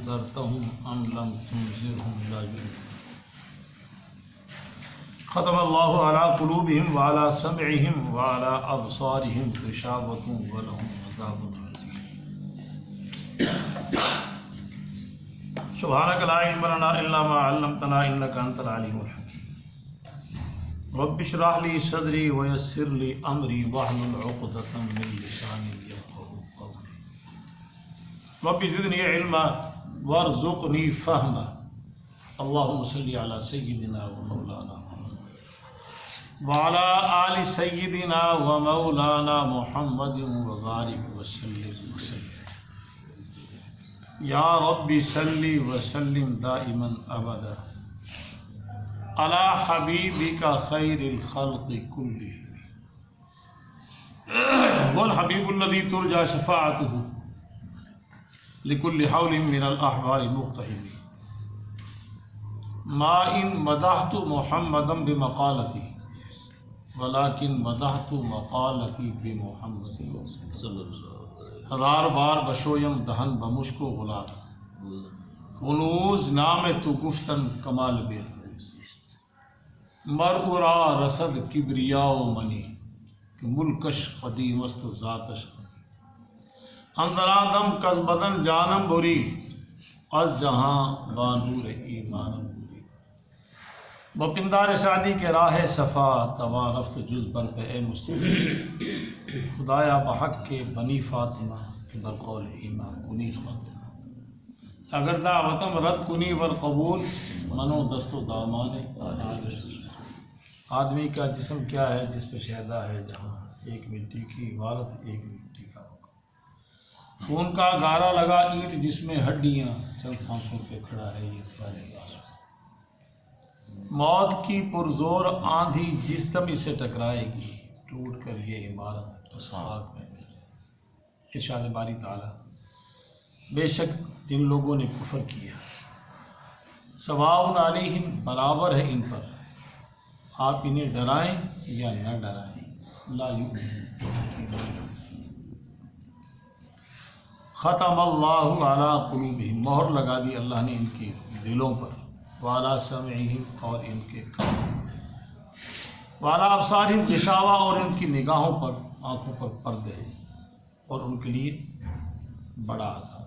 أنذرتهم أم لم تنذرهم لا يؤمنون ختم الله على قلوبهم وعلى سمعهم وعلى أبصارهم غشاوة ولهم عذاب عظيم سبحانك لا علم لنا إلا ما علمتنا إنك أنت العليم الحكيم رب اشرح لي صدري ويسر لي أمري واحلل عقدة من لساني يفقهوا قولي رب زدني علما وارزقني فهما اللهم صل على سيدنا ومولانا وعلى آل سيدنا ومولانا محمد وبارك وسلم یا رب صلی وسلم دائما ابدا علی حبیبک خیر الخلق کلہم والحبیب الذی ترجى شفاعته لكل حول من الاحبار مقتحم ما ان مدحت محمدا بمقالتی ولكن مدحت مقالتی بمحمد صلی اللہ علیہ وسلم ہزار بار بشویم دہن بمشک و غلار ہنوز نام تو گفتن کمال بے مرعرا رسد کبریا و منی کہ ملکش قدیم است و ذاتش اندرادم کز بدن جانم بری از جہاں بانور ایمانم بری بپندار شادی کے راہ صفا توا رفت جز بر پہ اے مصطفی خدایا بحق کے بنی فاطمہ در قول ایمان کنی خاتمہ اگر دعوتم رد کنی ور قبول منو دست و دامان آدمی کا جسم کیا ہے جس پہ شہدا ہے جہاں ایک مٹی کی عبارت ایک مٹی کا خون کا گارا لگا اینٹ جس میں ہڈیاں چند سانسوں پہ کھڑا ہے یہ پیارے آسوس موت کی پرزور آندھی جس دم اسے ٹکرائے گی ٹوٹ کر یہ عمارت خاک میں ارشاد باری تعالی بے شک جن لوگوں نے کفر کیا سواء علیہم برابر ہے ان پر آپ انہیں ڈرائیں یا نہ ڈرائیں لا یؤمنون ختم اللہ علی قلوبہم مہر لگا دی اللہ نے ان کے دلوں پر وعلی سمعہم اور ان کے کانوں پر وعلی ابصارہم غشاوہ اور ان کی نگاہوں پر آنکھوں پر پردے ہیں اور ان کے لیے بڑا عذاب ہے۔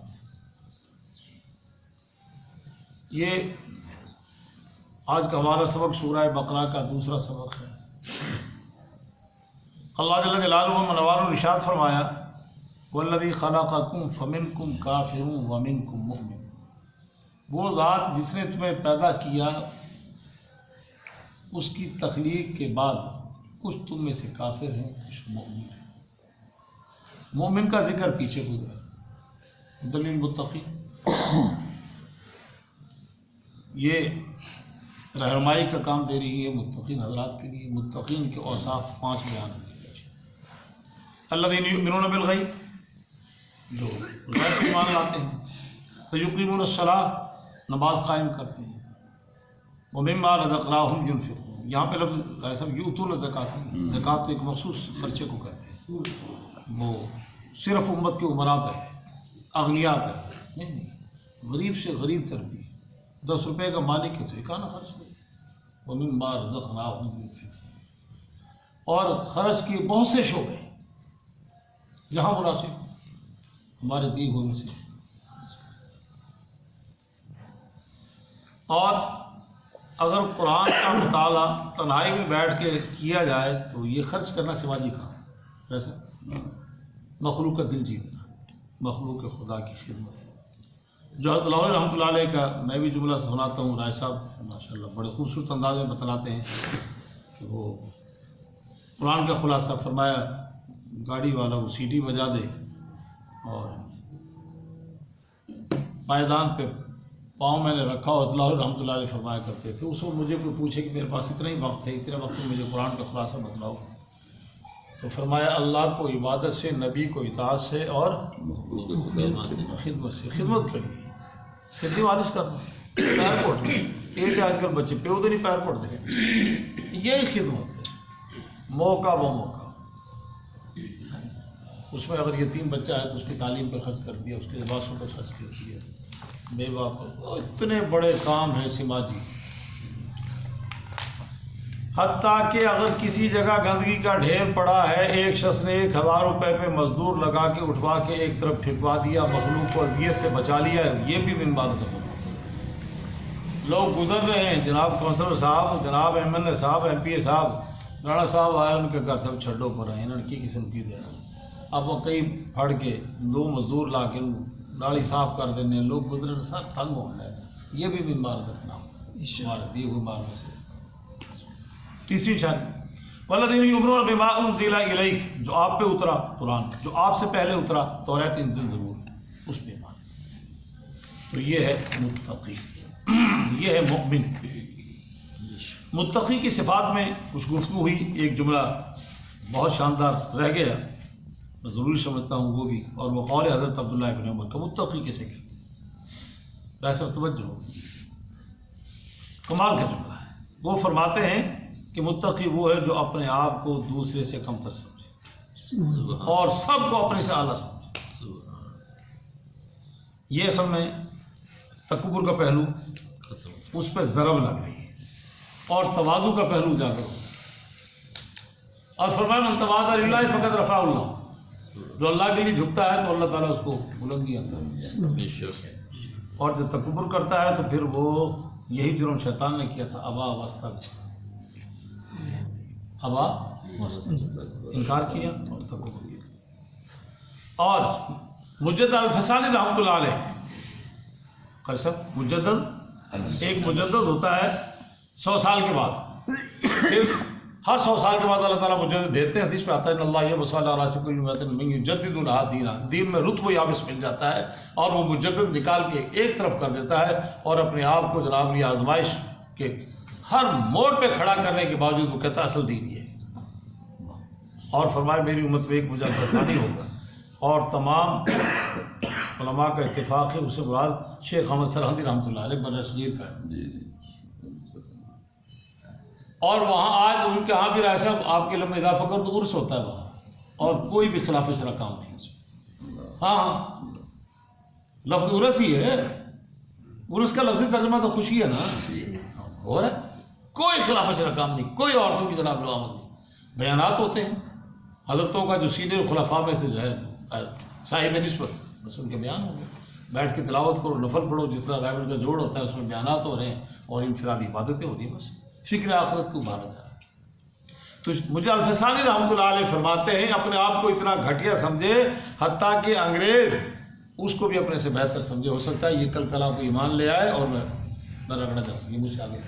یہ آج کا ہمارا سبق سورہ بقرہ کا دوسرا سبق ہے۔ اللہ جل جلالہ منوار ارشاد فرمایا والذی خلقکم فمنکم کافر ومنکم مؤمن، وہ ذات جس نے تمہیں پیدا کیا اس کی تخلیق کے بعد کچھ تم میں سے کافر ہیں کچھ مومن ہیں۔ مومن کا ذکر پیچھے گزرا دلیل متقی، یہ رہنمائی کا کام دے رہی ہے متقین حضرات کے لیے۔ متقین کے اوصاف 5 بیان ہیں۔ الذین یؤمنون بالغیب، جو غیب پر ایمان لاتے ہیں، فیقیمون الصلاۃ، نماز قائم کرتے ہیں، ومما رزقناہم ینفقون، یہاں پہ لفظ یؤتون الزکوٰۃ، زکوٰۃ تو ایک مخصوص خرچے کو کہتے ہیں، وہ صرف امت کے عمراء پہ ہے، اغنیاء پہ نہیں، غریب سے غریب تر بھی 10 روپے کا مالک ہے تو اکانا خرچ کرے، ومما رزقناہم ینفقون، اور خرچ کے بہت سے شعبے جہاں مناسب ہمارے دی ہوئے سے، اور اگر قرآن کا مطالعہ تنہائی میں بیٹھ کے کیا جائے تو یہ خرچ کرنا سماجی کام ویسے مخلوق کا دل جیتنا، مخلوق خدا کی خدمت۔ جو حضرت لاہور رحمۃ اللہ علیہ کا میں بھی جملہ سناتا ہوں، رائے صاحب ماشاءاللہ بڑے خوبصورت انداز میں بتلاتے ہیں کہ وہ قرآن کا خلاصہ فرمایا، گاڑی والا وہ سیٹی بجا دے اور پائیدان پہ پاؤں میں نے رکھا، اور لاہور رحمۃ اللہ علیہ فرمایا کرتے تھے اس وقت مجھے کوئی پوچھے کہ میرے پاس اتنا ہی وقت ہے، اتنے وقت میں مجھے قرآن کا خلاصہ بتلاؤ، تو فرمایا اللہ کو عبادت سے، نبی کو اطاعت سے اور خدمت سے، خدمت کریے، سیدھی مالش کرنا، پیر پوٹ ایک آج کل بچے پہ ادھر ہی پیر پوٹ دیں، یہی خدمت ہے، موقع و موقع۔ اس میں اگر یتیم بچہ ہے تو اس کی تعلیم پہ خرچ کر دیا، اس کے لباسوں پہ خرچ کر دیا، بے باک اتنے بڑے کام ہیں سماجی، حتیٰ کہ اگر کسی جگہ گندگی کا ڈھیر پڑا ہے، ایک شخص نے 1000 روپے پہ مزدور لگا کے اٹھوا کے ایک طرف پھینکوا دیا، مخلوق کو اذیت سے بچا لیا، یہ بھی من باب کا لوگ گزر رہے ہیں، جناب کونسلر صاحب، جناب ایم این اے صاحب، ایم پی اے صاحب، رانا صاحب آئے، ان کے گھر سب چھڈو پر ہیں، انہوں نے کی قسم کی دیا، اب وہ کئی پھڑ کے 2 مزدور لا کے نالی صاف کر دینے، لوگ گزر رہے سر تنگ ہو رہے ہیں، یہ بھی من باب رکھنا ہمارے دی ہوئی مال میں سے۔ تیسری نشانی والذین یؤمنون بما انزل الیک، جو آپ پہ اترا قرآن، جو آپ سے پہلے اترا توریت انزل ضرور، اس پہ ایمان، تو یہ ہے متقی، یہ ہے مؤمن۔ متقی کی صفات میں کچھ گفتگو ہوئی، ایک جملہ بہت شاندار رہ گیا، میں ضروری سمجھتا ہوں وہ بھی، اور وہ قول حضرت عبداللہ ابن عمر کا، متقی کسے کہتے ہیں؟ ویسے توجہ ہو، کمال کا جملہ ہے۔ وہ فرماتے ہیں کہ متقی وہ ہے جو اپنے آپ کو دوسرے سے کمتر سمجھے اور سب کو اپنے سے اعلیٰ سمجھے۔ یہ اصل میں تکبر کا پہلو اس پہ ضرب لگ رہی ہے، اور تواضع کا پہلو اجاگر ہو، اور فرمایا من تواضع للہ فقد رفعہ اللہ، جو اللہ کے لیے جھکتا ہے تو اللہ تعالیٰ اس کو بلندی عطا کرتا ہے، اور جو تکبر کرتا ہے تو پھر وہ یہی جرم شیطان نے کیا تھا، ابا واستکبر، ابا انکار کیا اور تکبر کیا۔ اور مجدد الفسانی رحمۃ اللہ علیہ قسم، مجدد ایک مجدد ہوتا ہے 100 سال کے بعد، پھر ہر 100 سال کے بعد اللہ تعالیٰ مجدد دیتے ہیں، حدیث پہ آتا ہے ان اللہ یبعث علی رأس کل مئۃ من یجدد لها دینا، دین میں رتب و یابس مل جاتا ہے، اور وہ مجدد نکال کے ایک طرف کر دیتا ہے، اور اپنے آپ کو جناب یہ آزمائش کے ہر موڑ پہ کھڑا کرنے کے باوجود وہ کہتا ہے اصل دین یہ ہے، اور فرمایا میری امت میں ایک مجدد ثانی ہوگا، اور تمام علماء کا اتفاق ہے، اس سے مراد شیخ احمد سرہندی رحمۃ اللہ علیہ بر صغیر کا ہے، اور وہاں آج ان کے ہاں بھی رائے صاحب آپ کے علم میں اضافہ کر تو عرس ہوتا ہے وہاں، اور کوئی بھی خلاف شرع کام نہیں ہے۔ ہاں لفظ عرس ہی ہے، عرس کا لفظی ترجمہ تو خوشی ہے نا، اور کوئی خلاف شرع کام نہیں، کوئی عورتوں کی جناب لو آمد نہیں، بیانات ہوتے ہیں حضرتوں کا جو سینئر خلفاء میں سے جو ہے صاحب نسبت، بس ان کے بیان ہو گئے، بیٹھ کے تلاوت کرو، نفل پڑھو، جس طرح رائبل کا جوڑ ہوتا ہے اس میں بیانات ہو رہے ہیں اور انفرادی عبادتیں ہو رہی ہیں، بس فکر آخرت کو ابھارا جا رہا ہے۔ تو مجھے الفسانی رحمۃ اللہ علیہ فرماتے ہیں اپنے آپ کو اتنا گھٹیا سمجھے حتیٰ کہ انگریز اس کو بھی اپنے سے بہتر سمجھے، ہو سکتا ہے یہ کل کلا کو ایمان لے آئے اور میں رگڑا جاؤں، یہ مجھ سے آگے۔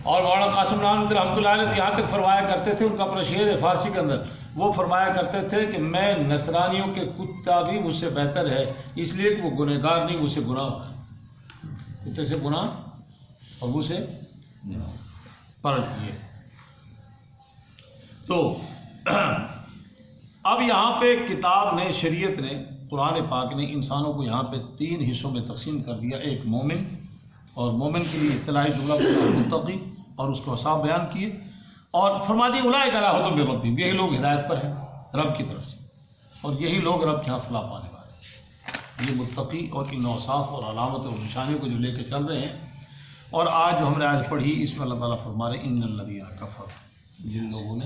اور مولانا قاسم نانوتوی رحمۃ اللہ علیہ یہاں تک فرمایا کرتے تھے، ان کا اپنا شعر ہے فارسی کے اندر، وہ فرمایا کرتے تھے کہ میں نصرانیوں کے کتا بھی مجھ سے بہتر ہے، اس لیے کہ وہ گنہگار نہیں، مجھ سے گناہ ہو رہا ہے، کتے سے گناہ اور مجھ سے پلٹ کیے۔ تو اب یہاں پہ کتاب نے، شریعت نے، قرآن پاک نے انسانوں کو یہاں پہ 3 حصوں میں تقسیم کر دیا، ایک مومن، اور مومن کے لیے اصطلاحی جملہ متقی، اور اس کو اوصاف بیان کیے، اور فرما دی اولئک علی ھدی من ربہم، یہی لوگ ہدایت پر ہیں رب کی طرف سے، اور یہی لوگ رب کے ہاں فلاح پانے والے ہیں۔ یہ متقی اور ان اوصاف اور علامت اور نشانیوں کو جو لے کے چل رہے ہیں، اور آج جو ہم نے آج پڑھی اس میں اللہ تعالیٰ فرما رہے ان الذین کفروا، جن لوگوں نے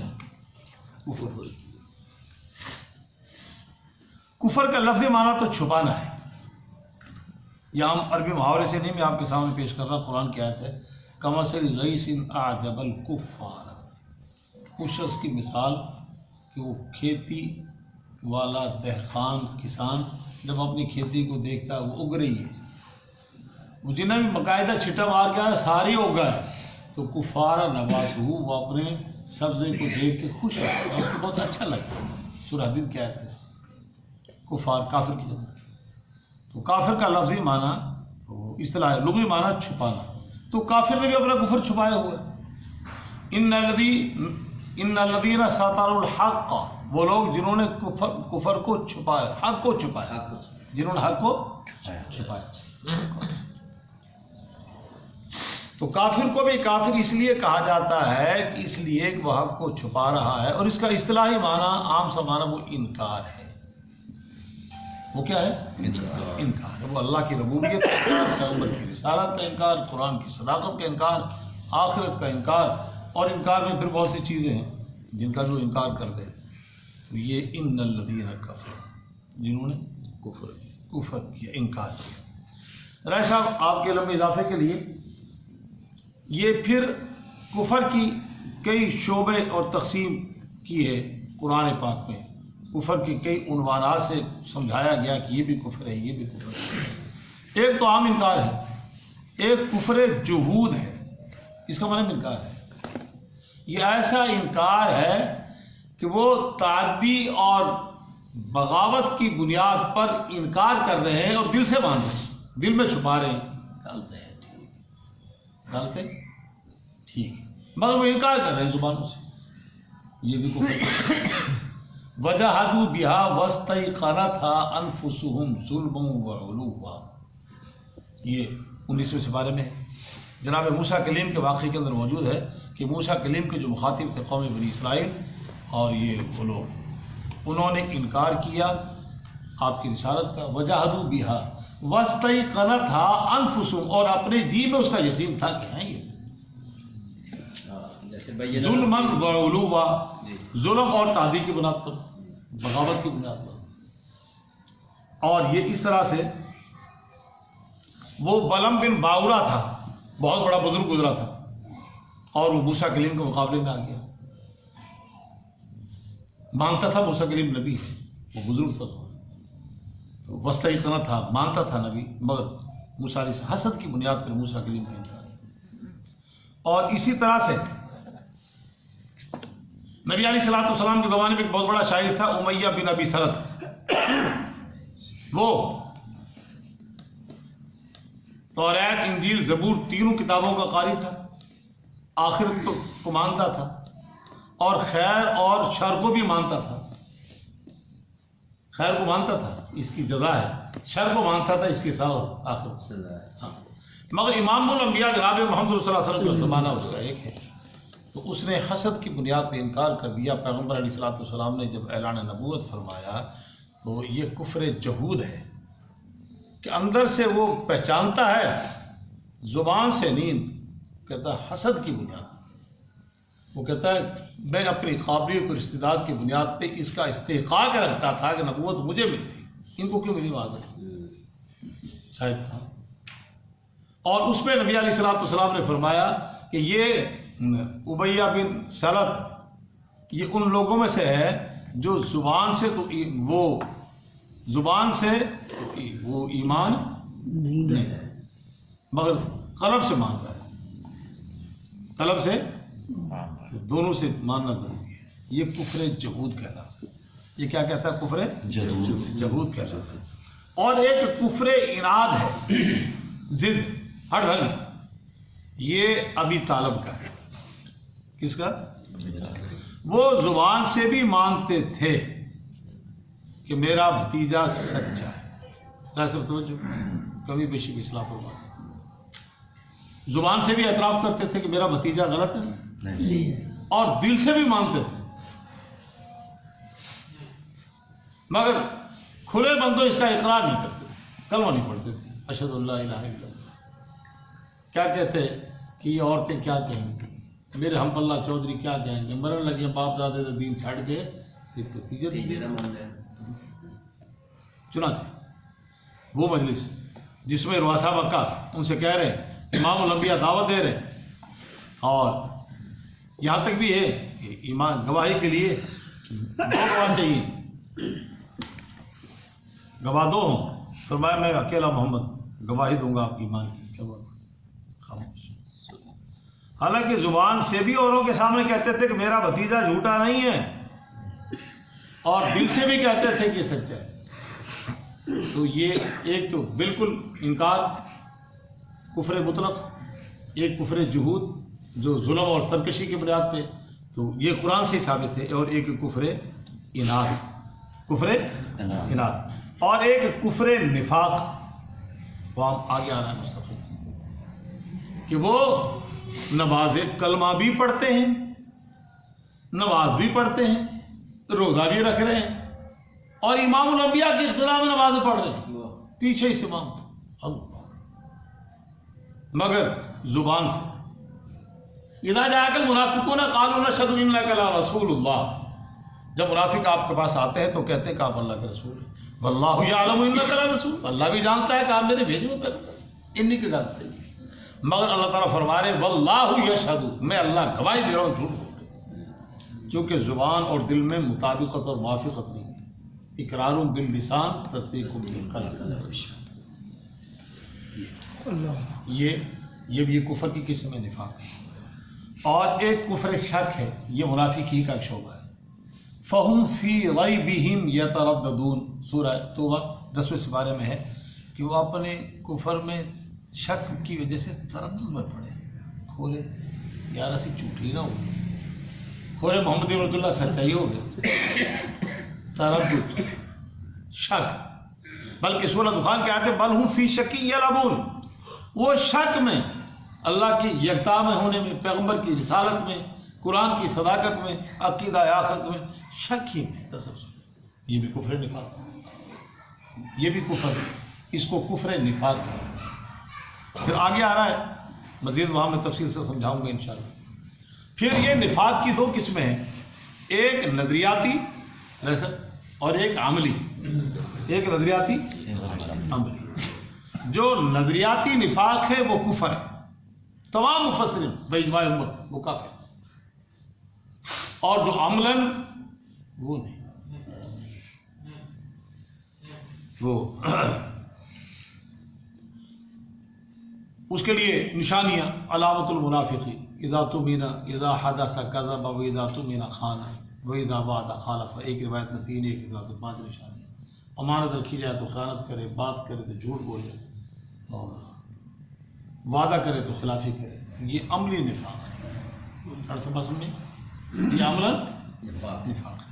کفر کا لفظ معنی تو چھپانا ہے، یہ ہم عربی محاورے سے نہیں، میں آپ کے سامنے پیش کر رہا، قرآن کی آیت ہے کمثل غیث اعجب الکفار، اس شخص کی مثال کہ وہ کھیتی والا دہقان کسان جب اپنی کھیتی کو دیکھتا ہے وہ اگ رہی ہے، وہ جنہیں بھی باقاعدہ چھٹا مار گیا ہے ساری اگا ہے، تو کفار نبات ہو، وہ اپنے سبزے کو دیکھ کے خوش ہوتا ہے، اس کو بہت اچھا لگتا ہے۔ سورہ حدید کیا ہے کفار، کافر کی جگہ، تو کافر کا لفظی معنی اصطلاح لغوی معنی چھپانا، تو کافر نے بھی اپنا کفر چھپایا ہوا ہے۔ ان الذین ساتروا الحق، وہ لوگ جنہوں نے کفر کو چھپایا، حق کو چھپایا، جنہوں نے حق کو چھپایا۔ تو کافر کو بھی کافر اس لیے کہا جاتا ہے کہ اس لیے کہ وہ حق کو چھپا رہا ہے، اور اس کا اصطلاحی معنی، عام سا معنی وہ انکار ہے۔ وہ کیا ہے؟ انکار ہے۔ وہ اللہ کی ربوبیت کا انکار، پیغمبر کی رسالت کا انکار، قرآن کی صداقت کا انکار، آخرت کا انکار، اور انکار میں پھر بہت سی چیزیں ہیں جن کا جو انکار کر دے تو یہ ان الذین کفروا، جنہوں نے کفر کیا، انکار کیا۔ رائے صاحب آپ کے علم میں اضافے کے لیے یہ پھر کفر کی کئی شعبے اور تقسیم کی ہے قرآن پاک میں، کفر کی کئی عنوانات سے سمجھایا گیا کہ یہ بھی کفر ہے، یہ بھی کفر ہے۔ ایک تو عام انکار ہے، ایک کفر جحود ہے، اس کا معنی انکار ہے۔ یہ ایسا انکار ہے کہ وہ تعدی اور بغاوت کی بنیاد پر انکار کر رہے ہیں اور دل سے مان رہے ہیں، دل میں چھپا رہے ہیں، غلط ہے، ٹھیک، غلط ہے، ٹھیک، مگر وہ انکار کر رہے ہیں زبانوں سے، یہ بھی کفر ہے۔ وَجَحَدُوا بِهَا وَاسْتَيْقَنَتْهَا أَنفُسُهُمْ ظُلْمًا وَعُلُوًّا، یہ 19ویں سپارے میں جناب موسیٰ کلیم کے واقعے کے اندر موجود ہے کہ موسیٰ کلیم کے جو مخاطب تھے قوم بنی اسرائیل، اور یہ وہ لوگ، انہوں نے انکار کیا آپ کی رسالت کا، وَجَحَدُوا بِهَا وَاسْتَيْقَنَتْهَا أَنفُسُهُمْ، اور اپنے جی میں اس کا یقین تھا کہ ہیں یہ ظلمًا وعلوا، ظلم اور تعدی کی بنیاد پر، بغاوت کی بنیاد پر۔ اور یہ اس طرح سے وہ بلم بن باورا تھا، بہت بڑا بزرگ گزرا تھا، اور وہ موسیٰ کلیم کے مقابلے میں آ گیا، مانتا تھا موسیٰ کلیم نبی ہے، وہ بزرگ تھا، تو وسطیقنہ تھا، مانتا تھا نبی، مگر موسیٰ علیہ السلام حسد کی بنیاد پر موسیٰ کلیم کا انکار۔ اور اسی طرح سے نبی علیہ السلام کے زمانے میں ایک بہت بڑا شاعر تھا امیہ بن ابی سلط، وہ توریت، انجیل، زبور تینوں کتابوں کا قاری تھا، آخرت کو مانتا تھا، اور خیر اور شر کو بھی مانتا تھا۔ خیر کو مانتا تھا، اس کی جزا ہے، شر کو مانتا تھا، اس کی سزا آخرت سزا ہے۔ ہاں، مگر امام الانبیاء جناب محمد صلی اللہ علیہ وسلم کا زمانہ اس کا ایک ہے، تو اس نے حسد کی بنیاد پہ انکار کر دیا۔ پیغمبر علیہ السلام نے جب اعلان نبوت فرمایا تو یہ کفر جحود ہے کہ اندر سے وہ پہچانتا ہے، زبان سے نہیں، کہتا ہے حسد کی بنیاد، وہ کہتا ہے میں اپنی قابلیت اور استعداد کی بنیاد پہ اس کا استحقاق رکھتا تھا کہ نبوت مجھے ملتی، ان کو کیوں ملی واضح شاید تھا۔ اور اس میں نبی علیہ السلام نے فرمایا کہ یہ امیہ بن سلط یہ ان لوگوں میں سے ہے جو زبان سے تو وہ ایمان نہیں ہے، مگر قلب سے مان رہا ہے، قلب سے دونوں سے ماننا ضروری ہے۔ یہ کفر جحود کہتا ہے، یہ کیا کہتا ہے؟ کفر جحود کہتا ہے۔ اور ایک کفر اناد ہے، ضد، ہٹ دھرمی، یہ ابی طالب کا ہے۔ کس کا؟ وہ زبان سے بھی مانتے تھے کہ میرا بھتیجا سچا ہے، سب توجہ، کبھی بیشی بھی اصلاح فرما، زبان سے بھی اعتراف کرتے تھے کہ میرا بھتیجا غلط ہے، اور دل سے بھی مانتے تھے، مگر کھلے بندوں اس کا اقرار نہیں کرتے تھے، کلمہ نہیں پڑھتے تھے، اشہد اللہ الہ الا اللہ۔ کیا کہتے کہ یہ عورتیں کیا کہیں گی، میرے ہم اللہ چودھری کیا کہیں گے، مرن لگے باپ دادے دین چھاڑ کے ایک بھتیجا چنانچہ وہ مجلس جس میں رؤسا مکہ ان سے کہہ رہے، امام الانبیاء دعوت دے رہے، اور یہاں تک بھی ہے کہ ایمان گواہی کے لیے دو گواہ چاہیے، گواہ دو ہوں، فرمایا میں اکیلا محمد گواہی دوں گا آپ کی ایمان کی، کیا بات، خاموش۔ حالانکہ زبان سے بھی اوروں کے سامنے کہتے تھے کہ میرا بھتیجا جھوٹا نہیں ہے، اور دل سے بھی کہتے تھے کہ یہ سچا ہے۔ تو یہ ایک تو بالکل انکار، کفر مطلق، ایک کفر جحود جو ظلم اور سرکشی کی بنیاد پہ، تو یہ قرآن سے ہی ثابت ہے، اور ایک کفر اناد، کفر اناد، اور ایک کفر نفاق، وہ ہم آگے آنا ہے مستقل، کہ وہ نماز کلمہ بھی پڑھتے ہیں، نماز بھی پڑھتے ہیں، روزہ بھی رکھ رہے ہیں، اور امام الانبیاء کی اقتداء میں نمازیں پڑھ رہے ہیں، پیچھے اس امام مگر زبان سے. اذا جاءک المنافقون قالوا نشهد انک لرسول اللہ، جب منافق آپ کے پاس آتے ہیں تو کہتے ہیں کہ آپ اللہ کے رسول ہیں. واللہ یعلم انک لرسول، اللہ بھی جانتا ہے کہ آپ میرے بھیجے ہوئے پیغمبر. انہی کی گل سے مگر اللہ تعالیٰ فرما رہے واللہ یشہد، میں اللہ گواہی دے رہا ہوں جھوٹ بول رہے، کیونکہ زبان اور دل میں مطابقت اور موافقت نہیں ہے. اقرار باللسان تصدیق بالقلب. یہ بھی کفر کی قسم ہے نفاق. اور ایک کفر شک ہے، یہ منافقی کا شعبہ ہے. فہم فی ریبہم یترددون، سورہ توبہ 10ویں سپارے میں ہے کہ وہ اپنے کفر میں شک کی وجہ سے تردد میں پڑے. کھولے یار اسی جھوٹی نہ ہو، کھولے محمد بن عبداللہ سچائی ہو گئے. تردد، شک. بلکہ سورہ دخان کے آیت ہے بل ہم فی شک یلعبون، وہ شک میں اللہ کی یکتا میں ہونے میں، پیغمبر کی رسالت میں، قرآن کی صداقت میں، عقیدہ آخرت میں شک ہی میں تصور. یہ بھی کفر نفاق، یہ بھی کفر، اس کو کفر نفاق. پھر آگے آ رہا ہے مزید، وہاں میں تفصیل سے سمجھاؤں گا انشاءاللہ. پھر یہ نفاق کی دو قسمیں ہیں، ایک نظریاتی اور ایک عملی. ایک نظریاتی عملی. جو نظریاتی نفاق ہے وہ کفر ہے، تمام مفسرین باجماع امت وہ کافر ہے. اور جو عملاً وہ نہیں، وہ اس کے لیے نشانیاں علامت المنافقی اذا تمین اذا حدث کذب و اذا تمین خان و اذا وعد خالف. ایک روایت میں 3، ایک روایت میں 5 نشانیاں. امانت رکھی جائے تو خیانت کرے، بات کرے تو جھوٹ بولے، اور وعدہ کرے تو خلافی کرے. یہ عملی نفاق ہے. ارتھ بس میں یہ عملاً نفاق ہے.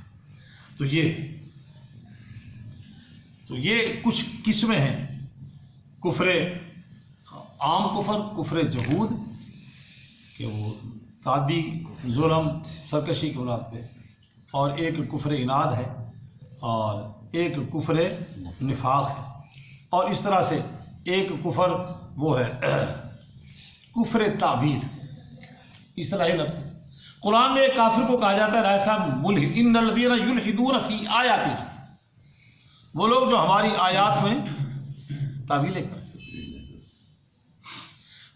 تو یہ کچھ قسمیں ہیں. کفر عام کفر، کفر جہود کہ وہ تعدی، ظلم، سرکشی کی بنیاد پہ، اور ایک کفر اناد ہے، اور ایک کفر نفاق ہے. اور اس طرح سے ایک کفر وہ ہے کفر تعبیر. اصطلاحی لفظ قرآن میں ایک کافر کو کہا جاتا ہے رائے صاحب ملحد. ان الذین یلحدون فی آیاتنا، وہ لوگ جو ہماری آیات میں تعویلیں کرتے ہیں.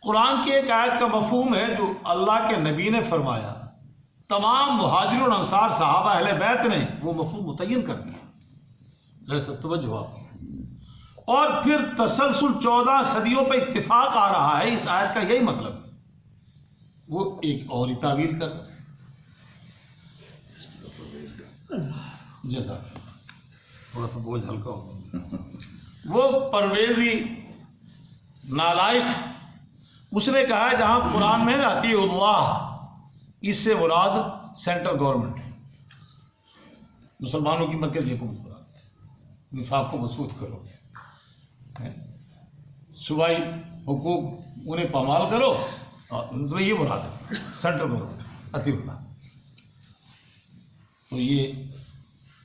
قرآن کی ایک آیت کا مفہوم ہے جو اللہ کے نبی نے فرمایا، تمام مہاجرون انصار صحابہ اہل بیت نے وہ مفہوم متعین کر دیا. توجہ آپ. اور پھر تسلسل 14 صدیوں پہ اتفاق آ رہا ہے اس آیت کا، یہی مطلب ہے. وہ ایک اور ہی تعبیر کر جیسا تھوڑا سا بوجھ ہلکا ہو. وہ پرویزی نالائق، اس نے کہا ہے جہاں قرآن میں اطیعوا اللہ، اس سے مراد سینٹرل گورنمنٹ ہے، مسلمانوں کی مرکزی حکومت مراد. نفاق کو مضبوط کرو، صوبائی حقوق انہیں پامال کرو، تو یہ مراد ہے سینٹرل گورنمنٹ اطیعوا اللہ. تو یہ،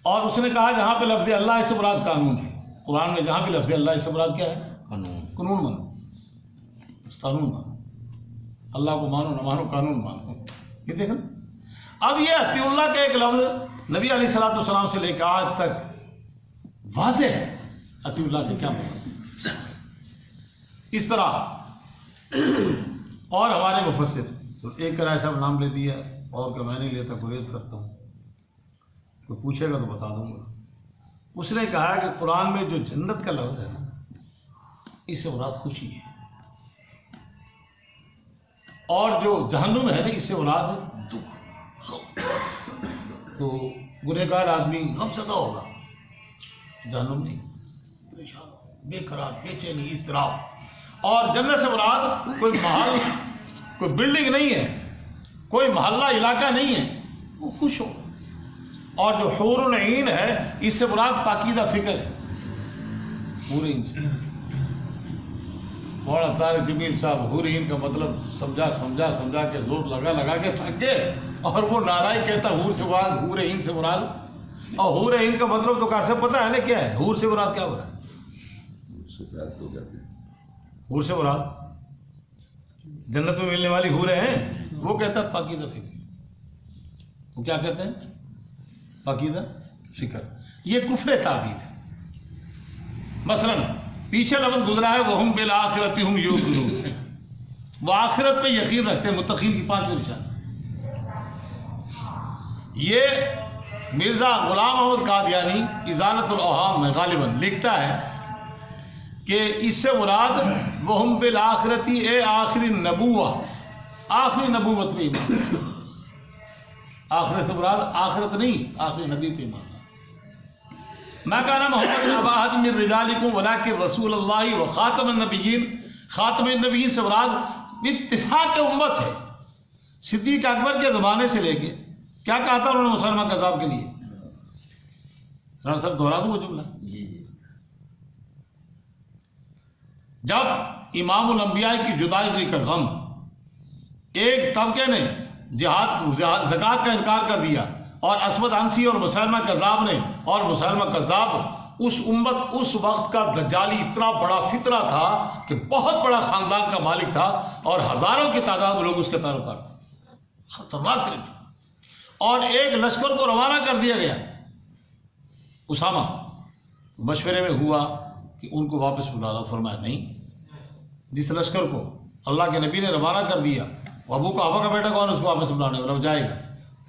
اور اس نے کہا جہاں پہ لفظ اللہ اس سے مراد قانون ہے. قرآن میں جہاں پہ لفظ اللہ اس سے مراد کیا ہے؟ قانون مانو، قانون مانو، اللہ کو مانو نہ مانو، قانون مانو. یہ دیکھیں اب یہ اطیع اللہ کا ایک لفظ نبی علیہ الصلوۃ والسلام سے لے کے آج تک واضح ہے اطیع اللہ سے کیا مراد. اس طرح اور ہمارے مفسر تو ایک رائے صاحب نام لے دیا، اور کہ میں نہیں لیتا، گریز کرتا ہوں، کوئی پوچھے گا تو بتا دوں گا. اس نے کہا کہ قرآن میں جو جنت کا لفظ ہے نا، اس سے مراد خوشی ہے، اور جو جہنم ہے نا اس سے مراد ہے دکھ. تو گنہگار آدمی غم زدہ ہوگا، جہنم نہیں، پریشان ہوگا، بے قرار، بے چینی، اضطراب. اور جنت سے مراد کوئی محل، کوئی بلڈنگ نہیں ہے، کوئی محلہ علاقہ نہیں ہے، وہ خوش ہو. اور جو حور العین ہے اس سے مراد پاکیزہ فکر ہے، حور عین سے. مولانا طارق جمیل صاحب حور عین کا مطلب سمجھا کے زور لگا کے تھک گئے، اور وہ نعرہ ہی کہتا حور سے مراد، حور عین سے مراد اور حور عین کا مطلب تو کار سے پتہ ہے نا کیا ہے؟ حور سے مراد کیا ہو رہا ہے؟ حور سے مراد جنت میں ملنے والی حوریں ہیں، وہ کہتا ہے پاکیزہ فکر. وہ کیا کہتے ہیں؟ پاکیزہ فکر. یہ کفر تعبیر ہے. مثلا پیچھے لفظ گزرا ہے وَهُمْ بِالْآخِرَةِ هُمْ يُوقِنُونَ، وہ آخرت پہ یقین رکھتے ہیں. متقین کی 5 نشان. یہ مرزا غلام احمد قادیانی ازالت الاوہام میں غالباً لکھتا ہے کہ اس سے مراد وَهُمْ بِالْآخِرَةِ اے آخری نبوہ، آخری نبوت پہ ایمان. آخرت سے مراد آخرت نہیں، آخری نبی پہ ایمان. ما کان محمد ابا احد من رجالکم ولکن رسول اللہ و خاتم النبیین. خاتم النبیین سے مراد اتفاق امت ہے. صدیق اکبر کے زمانے سے لے کے کیا کہا تھا انہوں نے مسلمہ کذاب کے لیے؟ رانا صاحب دوہرا دوں وہ جملہ. جب امام الانبیاء کی جدائی کا غم، ایک طبقے نے زکوٰۃ کا انکار کر دیا، اور اسود عنسی اور مسلمہ کذاب نے، اور مسلمہ کذاب اس امت اس وقت کا دجالی اتنا بڑا فتنہ تھا کہ بہت بڑا خاندان کا مالک تھا اور ہزاروں کی تعداد میں لوگ اس کے پیروکار تھے. خطرناک تھے. اور ایک لشکر کو روانہ کر دیا گیا. اسامہ مشورے میں ہوا کہ ان کو واپس بلا لاؤ. فرمایا نہیں، جس لشکر کو اللہ کے نبی نے روانہ کر دیا، وہ ابو کو ابا کا بیٹا کون، اس کو واپس بلانے والا وہ جائے گا،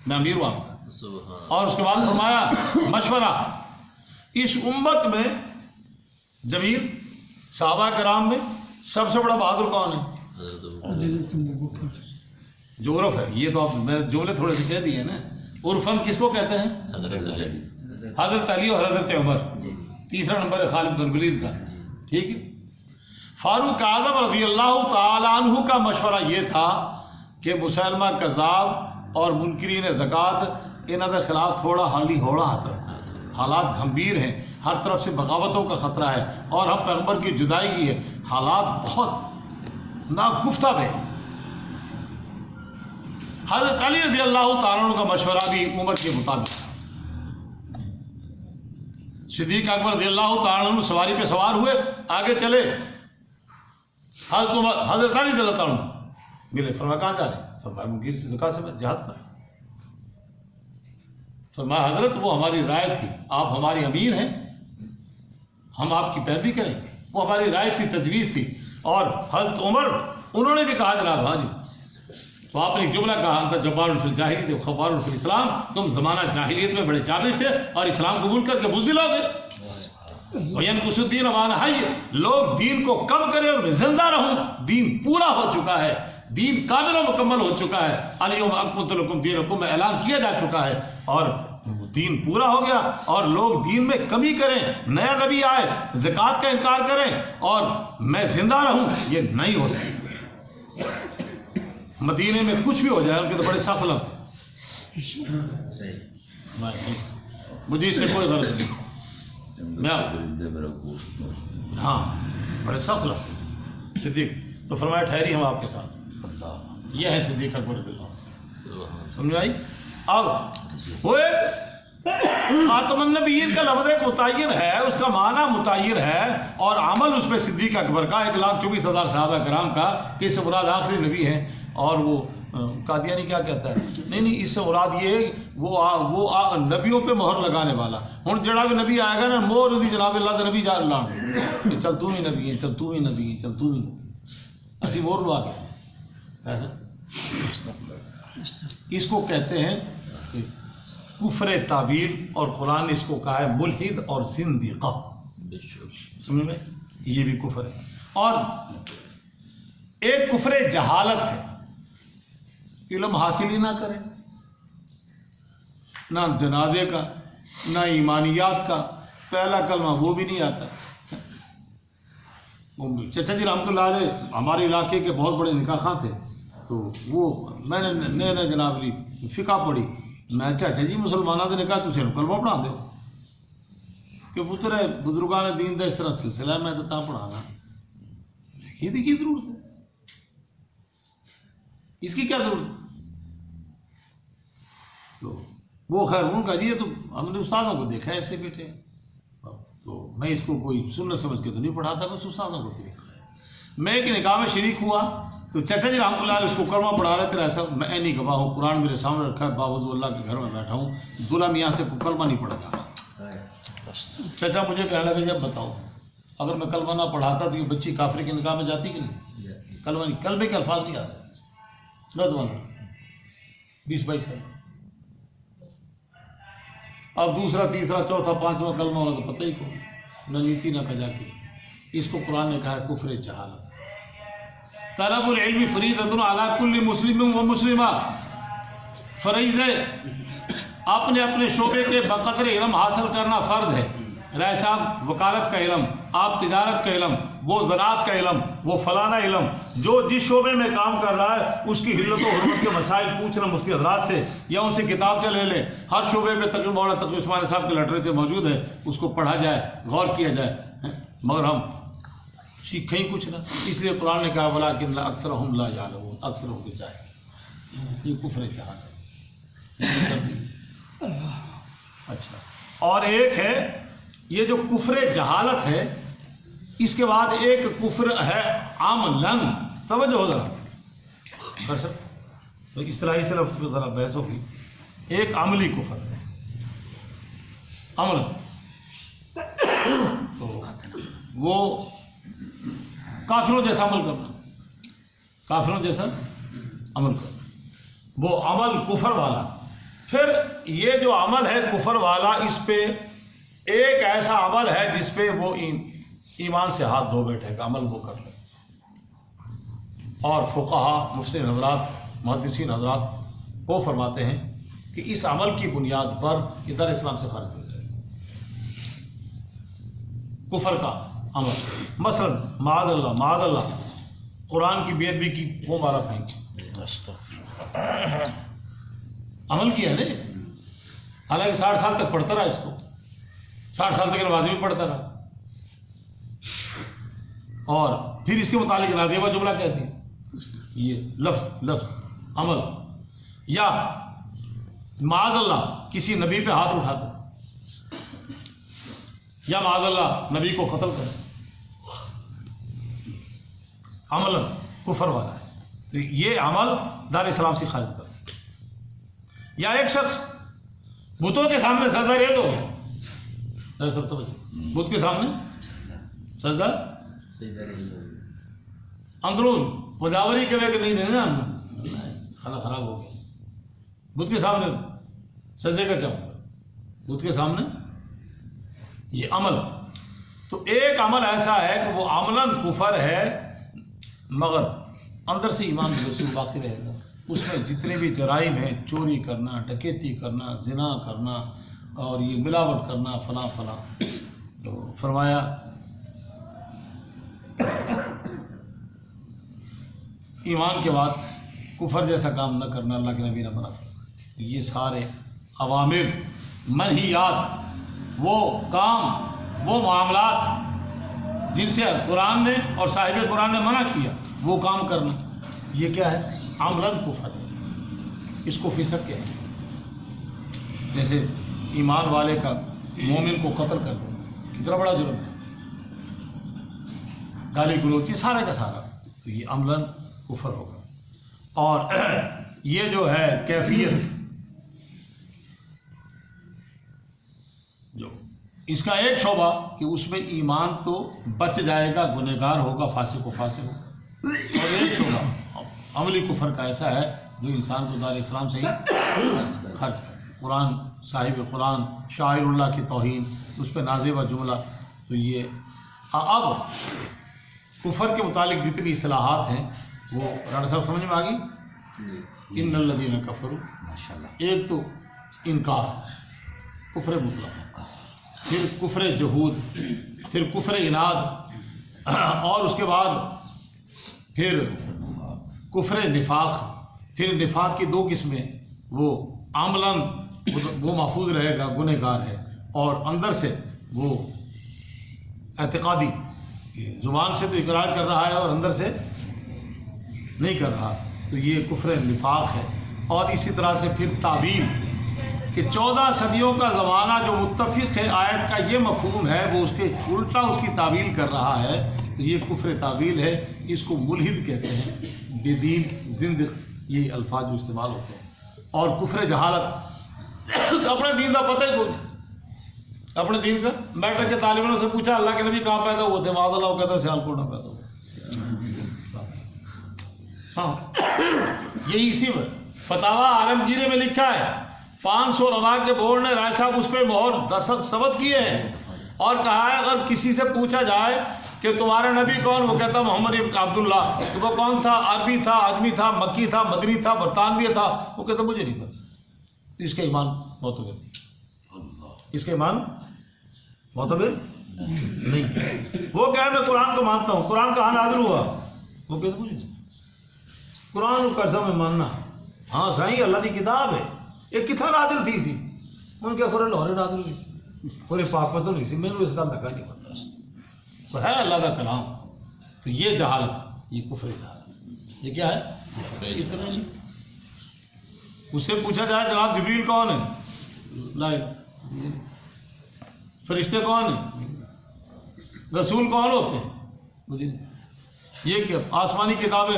میں امیر ہوں آپ کا. اور اس کے بعد فرمایا مشورہ، اس امت میں جمیل صحابہ کرام میں سب سے بڑا بہادر کون ہے؟ جو عرف ہے، یہ تو آپ میں جملے تھوڑے سے کہہ دیے نا. عرفاً کس کو کہتے ہیں؟ حضرت علی اور حضرت عمر. تیسرا نمبر ہے خالد بن ولید کا. ٹھیک ہے. فاروق اعظم رضی اللہ تعالی عنہ کا مشورہ یہ تھا کہ مسلمہ کذاب اور منکرین زکوٰۃ انہوں کے خلاف تھوڑا حالی ہوڑا ہاتھ رکھا. حالات گھمبیر ہیں، ہر طرف سے بغاوتوں کا خطرہ ہے، اور ہم پیغمبر کی جدائی کی ہے. حالات بہت ناگفتہ ہے. حضرت علی رضی اللہ تعالیٰ عنہ کا مشورہ بھی عمر کے مطابق تھا. صدیق اکبر رضی اللہ تعالیٰ عنہ سواری پہ سوار ہوئے، آگے چلے. حضرت علی رضی اللہ تعالیٰ عنہ ملے. فرمایا کہاں جا رہے ہیں؟ فرمایا منکر سے زکوٰۃ سے جہاد کر. فرمایا حضرت وہ ہماری رائے تھی، آپ ہماری امیر ہیں، ہم آپ کی پیروی کریں گے. وہ ہماری رائے تھی، تجویز تھی. اور حضرت عمر انہوں نے بھی کہا جناب ہاں جی. تو آپ نے ایک جملہ کہا انت جبار فی الجاہلیت و خبار فی الاسلام، تم زمانہ جاہلیت میں بڑے جابر تھے اور اسلام قبول کر کے بزدل ہو گئے. وینقص الدین وانا حی، لوگ دین کو کم کریں اور میں زندہ رہوں. دین پورا ہو چکا ہے، دین کامل و مکمل ہو چکا ہے. الیوم اکملت لکم دینکم میں اعلان کیا جا چکا ہے، اور دین پورا ہو گیا. اور لوگ دین میں کمی کریں، نیا نبی آئے، زکوٰۃ کا انکار کریں اور میں زندہ رہوں، یہ نہیں ہو سکتا. مدینے میں کچھ بھی ہو جائے ان کے تو بڑے سخت لفظ ہیں. مجھے اس سے کوئی غرض نہیں. ہاں بڑے سخت لفظ ہیں. صدیق تو فرمایا ٹھہری ہم آپ کے ساتھ. یہ ہے صدیق اکبر رضی اللہ عنہ. سمجھ آئی؟ اب وہ ایک خاتم النبیین کا لفظ ایک متعین ہے، اس کا معنی متعین ہے، اور عمل اس پہ صدیق اکبر کا 1,24,000 صحابہ کرام کا کہ اس سے مراد آخری نبی ہیں. اور وہ قادیانی کیا کہتا ہے؟ نہیں اس سے مراد یہ وہ نبیوں پہ مہر لگانے والا. ہوں جڑا بھی نبی آئے گا نا مور دی جناب اللہ دا نبی جا اللہ چل تو ہی نبی ہے، چل تو ہی نبی ہے، چل تو ہی اسی مور لوا کے. اس کو کہتے ہیں کفر تعبیر، اور قرآن نے اس کو کہا ہے ملحد اور زندیقہ. سمجھ میں؟ یہ بھی کفر ہے. اور ایک کفر جہالت ہے، علم حاصل ہی نہ کرے، نہ جنازے کا نہ ایمانیات کا، پہلا کلمہ وہ بھی نہیں آتا. چچا جی رحمۃ اللہ علیہ ہمارے علاقے کے بہت بڑے نکاح خاں تھے، تو وہ میں نے نئے جناب لی فقہ پڑھی. میں چاچا جی مسلمانوں نے کہا تھی کلمہ پڑھا دو کہ پتر ہے بزرگان دین کا اس طرح سلسلہ ہے، میں تو تاں پڑھانا یہ کی ضرورت ہے، اس کی کیا ضرورت ہے؟ تو وہ خیر ان کا یہ تو ہم نے استادوں کو دیکھا ہے ایسے بیٹے، تو میں اس کو کوئی سنت سمجھ کے تو نہیں پڑھاتا، بس استادوں کو دیکھا ہے۔ میں ایک نکاح میں شریک ہوا تو چچا جی رحمۃ اللہ علیہ اس کو کلمہ پڑھا رہے تھے، ایسا میں نہیں گواہ ہوں، قرآن میرے سامنے رکھا ہے، باوضو اللہ کے گھر میں بیٹھا ہوں، دلہا میاں سے کلمہ نہیں پڑھا جا رہا۔ چچا مجھے کہنے لگا جب بتاؤ اگر میں کلمہ نہ پڑھاتا تو یہ بچی کافر کے نکاح میں جاتی کہ نہیں؟ کلمہ نہیں، کلمے کے الفاظ نہیں آتے، نوجوان 20-22 سال، اب دوسرا تیسرا چوتھا پانچواں کلمہ ہونا تو پتہ ہی کو نہ نیتی نہ کجا کی۔ اس کو قرآن نے کہا ہے کفر جہالت۔ طلب العلم فریضۃ علی کل مسلم و مسلمہ، فرض ہے اپنے اپنے شعبے کے بقدر علم حاصل کرنا فرض ہے۔ رائے صاحب وکالت کا علم، آپ تجارت کا علم، وہ زراعت کا علم، وہ فلانا علم، جو جس شعبے میں کام کر رہا ہے اس کی حلت و حرمت کے مسائل پوچھنا مفتی حضرات سے یا ان سے کتاب لے لیں۔ ہر شعبے پہ تقریباً مولانا تقی عثمانی صاحب کی لٹریچر موجود ہے، اس کو پڑھا جائے، غور کیا جائے، مگر ہم سیکھیں ہی کچھ نہ۔ اس لیے قرآن نے کہا ولکن اکثرہم لا یعلمون، اکثر ہو کے جائے، یہ کفر جہالت۔ اچھا، اور ایک ہے یہ جو کفر جہالت ہے، اس کے بعد ایک کفر ہے عملاً، توجہ ہو ذرا کر سکتے اصطلاحی سے لفظ پہ ذرا بحث ہوگی۔ ایک عملی کفر ہے، عمل، تو وہ کافروں جیسا عمل کرنا، کافروں جیسا عمل کرنا، وہ عمل کفر والا۔ پھر یہ جو عمل ہے کفر والا، اس پہ ایک ایسا عمل ہے جس پہ وہ ایمان سے ہاتھ دھو بیٹھے گا، عمل وہ کر لے۔ اور فقہا، مفسرین حضرات، محدثین حضرات وہ فرماتے ہیں کہ اس عمل کی بنیاد پر یہ در اسلام سے خارج ہو جائے گا، کفر کا عمل۔ مثلا معاذ اللہ قرآن کی بے ادبی کی وہ مارا پھینک، عمل کیا ہے نا، حالانکہ 60 سال تک پڑھتا رہا، اس کو 60 سال تک نماز بھی پڑھتا رہا، اور پھر اس کے متعلق نادیبہ جملہ کہتی ہے، یہ لفظ عمل۔ یا معاذ اللہ کسی نبی پہ ہاتھ اٹھا دے، یا معاذ اللہ نبی کو قتل کرے، عمل کفر والا ہے، تو یہ عمل دار اسلام سے خارج کر۔ یا ایک شخص بتوں کے سامنے سجدہ ریز ہو گیا، بت کے سامنے سجدہ اندرون پجاوری کے لے کے نہیں دینا، کھانا خراب ہو گیا، بت کے سامنے سجدے کا کیا مطلب؟ بت کے سامنے یہ عمل۔ تو ایک عمل ایسا ہے کہ وہ عملاً کفر ہے، مگر اندر سے ایمان رسول باقی رہے گا۔ اس میں جتنے بھی جرائم ہیں، چوری کرنا، ڈکیتی کرنا، زنا کرنا، اور یہ ملاوٹ کرنا، فلاں فلاں، تو فرمایا ایمان کے بعد کفر جیسا کام نہ کرنا، اللہ کے نبی نے منع فرمایا۔ یہ سارے اوامر، منہیات، وہ کام، وہ معاملات جن سے قرآن نے اور صاحب قرآن نے منع کیا، وہ کام کرنا، یہ کیا ہے؟ عملاً کفر ہے۔ اس کو فسق کہتے ہیں۔ جیسے ایمان والے کا مومن کو قتل کر دینا کتنا بڑا جرم ہے، گالی گلوچ سارا کا سارا، تو یہ عملاً کفر ہوگا۔ اور یہ جو ہے کیفیت، جو اس کا ایک شعبہ کہ اس میں ایمان تو بچ جائے گا، گنہگار ہوگا، فاسق و فاسق ہوگا، اور ایک شعبہ عملی کفر کا ایسا ہے جو انسان کو دار اسلام سے ہی خرچ کرے۔ قرآن، صاحب قرآن، شاعر اللہ کی توہین، اس پہ نازیبہ جملہ، تو یہ اب کفر کے متعلق جتنی اصطلاحات ہیں وہ رانا صاحب سمجھ میں آ گئی؟ ان الذین کفروا، ماشاءاللہ، ایک تو انکار، کفر مطلق، پھر کفر جحود، پھر کفر عناد، اور اس کے بعد پھر کفر نفاق۔ پھر نفاق کی دو قسمیں، وہ عملاً وہ محفوظ رہے گا، گنہگار ہے، اور اندر سے وہ اعتقادی، زبان سے تو اقرار کر رہا ہے اور اندر سے نہیں کر رہا، تو یہ کفر نفاق ہے۔ اور اسی طرح سے پھر تعویل، کہ 14 صدیوں کا زمانہ جو متفق ہے آیت کا یہ مفہوم ہے، وہ اس کے الٹا اس کی تعویل کر رہا ہے، تو یہ کفر تعویل ہے، اس کو ملحد کہتے ہیں، بے دین، زندق، یہ الفاظ جو استعمال ہوتے ہیں۔ اور کفر جہالت، اپنے دین کا پتہ ہی کوئی نہیں، اپنے دین کا بیٹھ کے طالبانوں سے پوچھا اللہ کے نبی کہاں پیدا ہوئے تھے، معاذ اللہ وہ کہتا ہے سیالکوٹ میں پیدا ہوئے۔ ہاں یہی اسی میں فتاوی عالمگیری میں لکھا ہے، 500 روا کے بورڈ نے رائے صاحب اس پہ مہر دستخط ثبت کیے ہیں، اور کہا ہے اگر کسی سے پوچھا جائے کہ تمہارے نبی کون، وہ کہتا محمد ابن عبداللہ، تو وہ کون تھا، عربی تھا، عجمی تھا، مکی تھا، مدنی تھا، برطانوی تھا، وہ کہتا مجھے نہیں پتا۔ اس کا ایمان معتبر نہیں، اس کا ایمان معتبر نہیں۔ وہ کہے میں قرآن کو مانتا ہوں، قرآن کہاں نازل ہوا، وہ کہتا مجھے نہیں، قرآن کو قسم میں ماننا، ہاں صحیح اللہ کی کتاب ہے، یہ کتنا نازل تھی ان کے خورے لاہورے نازل ہوئی، خورے پاک پتہ نہیں سی، میں نے اس کا دکھا نہیں پتا، تو ہے اللہ کا کلام۔ تو یہ جہالت، یہ کفر جہالت، یہ کیا ہے، اتنا نہیں۔ اس سے پوچھا جائے جناب جبریل کون ہے، لا فرشتے کون ہیں، رسول کون ہوتے ہیں، مجھے یہ کہ آسمانی کتابیں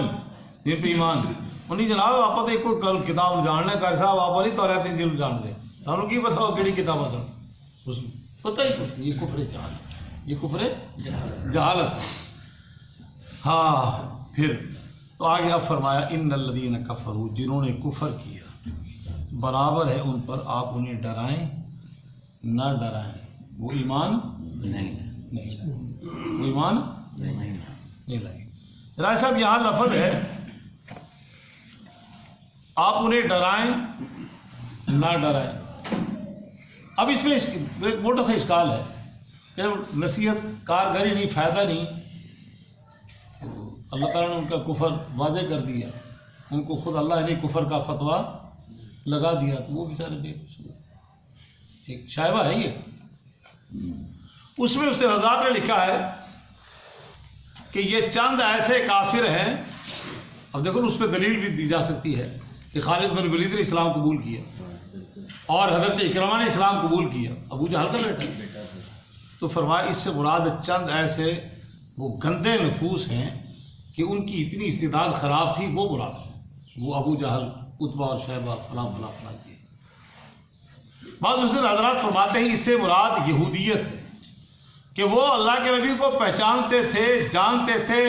یہ پہ ایمان انہیں جناب آپ تو ایک کوئی کتاب جاننے کر صاحب آپ نہیں توریت انجیل جان دے، سانوں کی پتا ہو کہڑی کتاب سن، اس پتہ ہی کچھ نہیں، یہ کفر جہالت، یہ کفر جہالت۔ ہاں پھر تو آگے اب فرمایا ان الذین کفروا، جنہوں نے کفر کیا، برابر ہے ان پر آپ انہیں ڈرائیں نہ ڈرائیں، وہ ایمان نہیں، وہ ایمان نہیں لائیں۔ رائے صاحب یہاں لفظ ہے آپ انہیں ڈرائیں نہ ڈرائیں۔ اب اس میں ایک موٹا سا اشکال ہے کہ نصیحت کارگری نہیں، فائدہ نہیں، اللہ تعالیٰ نے ان کا کفر واضح کر دیا، ان کو خود اللہ نے کفر کا فتویٰ لگا دیا، تو وہ بیچارے بے قصور، ایک شائبہ ہے یہ۔ اس میں اس سے حضرات نے لکھا ہے کہ یہ چند ایسے کافر ہیں، اب دیکھو اس پہ دلیل بھی دی جا سکتی ہے کہ خالد بن ولید نے اسلام قبول کیا اور حضرت اکرمہ نے اسلام قبول کیا، ابو جہل کا بیٹا، تو فرمایا اس سے مراد چند ایسے وہ گندے نفوس ہیں کہ ان کی اتنی استعداد خراب تھی، وہ مراد ہے، وہ ابو جہل، عتبہ اور شیبہ فلاں فلاں فلاں کی۔ بعض دوسرے حضرات فرماتے ہیں اس سے مراد یہودیت ہے کہ وہ اللہ کے نبی کو پہچانتے تھے، جانتے تھے،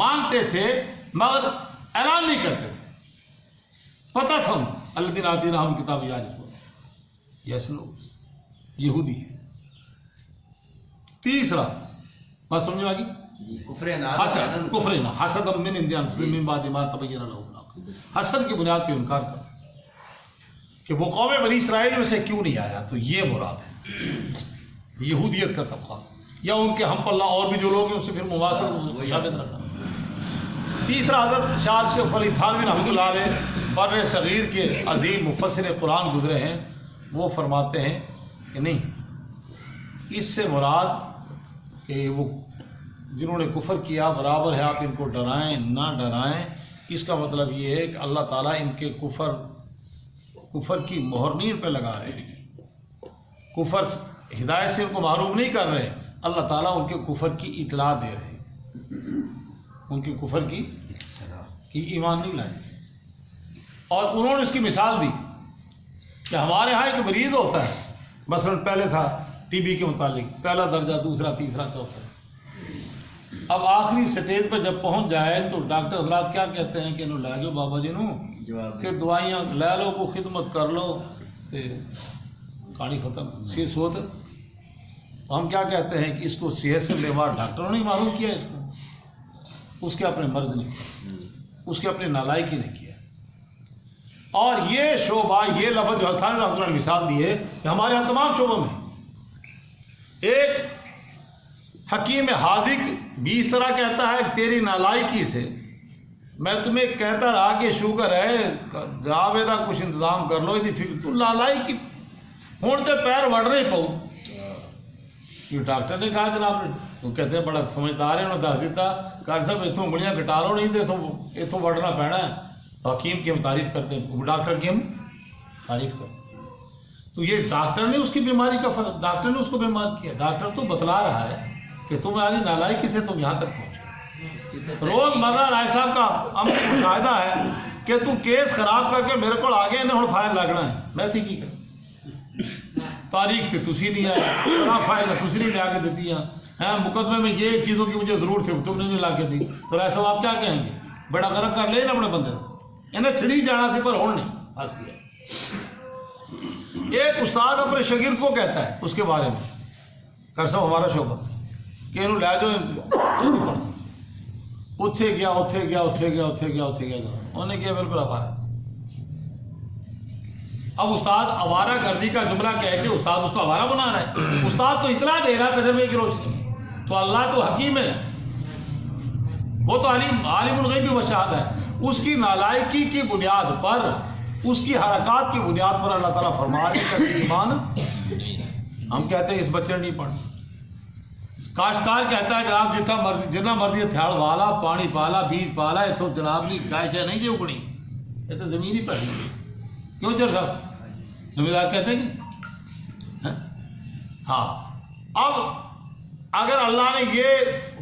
مانتے تھے، مگر اعلان نہیں کرتے تھے، پتہ تھا ان الذین آتیناہم کتاب یعرفونہ، یہ ایسے لوگ یہودی ہے۔ تیسرا بات سمجھ میں آ گئی، کفر حسد من عند انفسہم من بعد ما تبین لہم الحق، حسد کی بنیاد پہ انکار کرتے کہ وہ قوم بنی اسرائیل میں سے کیوں نہیں آیا، تو یہ مراد ہے یہودیت کا طبقہ، یا ان کے ہم پلہ اور بھی جو لوگ ہیں ان سے پھر مواصل ثابت رکھنا۔ تیسرا حضرت شاہ اشرف علی تھانوی رحمۃ اللہ علیہ بر صغیر کے عظیم مفسر قرآن گزرے ہیں، وہ فرماتے ہیں کہ نہیں، اس سے مراد کہ وہ جنہوں نے کفر کیا برابر ہے آپ ان کو ڈرائیں نہ ڈرائیں، اس کا مطلب یہ ہے کہ اللہ تعالیٰ ان کے کفر کی مہر نہیں ان پہ لگا رہے، کفر ہدایت سے ان کو محروم نہیں کر رہے، اللہ تعالیٰ ان کے کفر کی اطلاع دے رہے، ان کے کفر کی ایمان نہیں لائے۔ اور انہوں نے اس کی مثال دی کہ ہمارے ہاں ایک مریض ہوتا ہے، مثلا پہلے تھا ٹی بی کے متعلق پہلا درجہ، دوسرا، تیسرا، چوتھا، اب آخری سٹیج پہ جب پہنچ جائے تو ڈاکٹر حضرات کیا کہتے ہیں کہ انہوں لے جاؤ بابا جی نو کہ دوائیاں لے لو، کو خدمت کر لو، کہانی ختم، سی سوت۔ ہم کیا کہتے ہیں کہ اس کو صحت سے لیوا ڈاکٹروں نے معلوم کیا، اس کو اس کے اپنے مرض نے کیا، اس کے اپنے نالائکی نے کیا۔ اور یہ شعبہ، یہ لفظ جو حسن رحمۃ اللہ نے مثال دی ہے کہ ہمارے یہاں تمام شعبوں میں ایک حکیم حاذق بھی اس طرح کہتا ہے تیری نالائکی سے میں تمہیں کہتا رہا کہ شوگر ہے جاوے دا کچھ انتظام کر لو، یہ فکر تو نالائکی ہون تے پیر وڑ نہیں پاؤ۔ یہ ڈاکٹر نے کہا جناب نے، تو کہتے ہیں بڑا سمجھدار ہے، انہوں نے دس دیتا کہ صاحب اتوں انگلیاں کٹا لو، نہیں تو اتوں وڑنا پینا ہے۔ حکیم کی ہم تعریف کرتے ہیں، ڈاکٹر کی ہم تعریف کرتے ہیں۔ تو یہ ڈاکٹر نے اس کی بیماری کا ڈاکٹر نے اس کو بیمار کیا. ڈاکٹر تو بتلا رہا ہے کہ تمہاری نالائکی سے تم یہاں تک پہنچے. روز مرہ رائے صاحب کا مشاہدہ ہے کہ تو کیس خراب کر کے میرے کو آگے انہیں ہوں فائل لگنا ہے. میں تھی کی کر تاریخ تھی تسی نہیں آیا فائل تسی نہیں لا کے دیتی ہیں مقدمے میں یہ چیزوں کی مجھے ضرورت تھی تم نے نہیں لا کے دی. تو رائے صاحب آپ کیا کہیں گے؟ بڑا غرق کر لے نا اپنے بندے کو. انہیں چھڑی جانا تھی پر ہون نہیں پھنس گیا. ایک استاد اپنے شاگرد کو کہتا ہے اس کے بارے میں کر صاحب ہمارا شعبہ کہ انہوں لے جو اتھے گیا انہوں نے کیا بالکل آوارہ. اب استاد آوارہ گردی کا جملہ کہہ کے استاد اس کو آوارہ بنا رہا ہے. استاد تو اتنا دے رہا تجربے کی روشنی میں. تو اللہ تو حکیم ہے, وہ تو عالم الغیب و شہادہ ہے. اس کی نالائکی کی بنیاد پر, اس کی حرکات کی بنیاد پر اللہ تعالیٰ فرما رہے کہ ایمان. ہم کہتے ہیں اس بچے نے نہیں پڑھنا. کاشتکار کہتا ہے جناب جتنا مرضی ہتھیار والا پانی پالا بیج پالا اتو جناب لی گائے چاہے نہیں جی اگڑی, یہ تو زمین ہی پڑھی ہے. کیوں چل صاحب زمیندار کہتے ہیں کہ ہاں. اب اگر اللہ نے یہ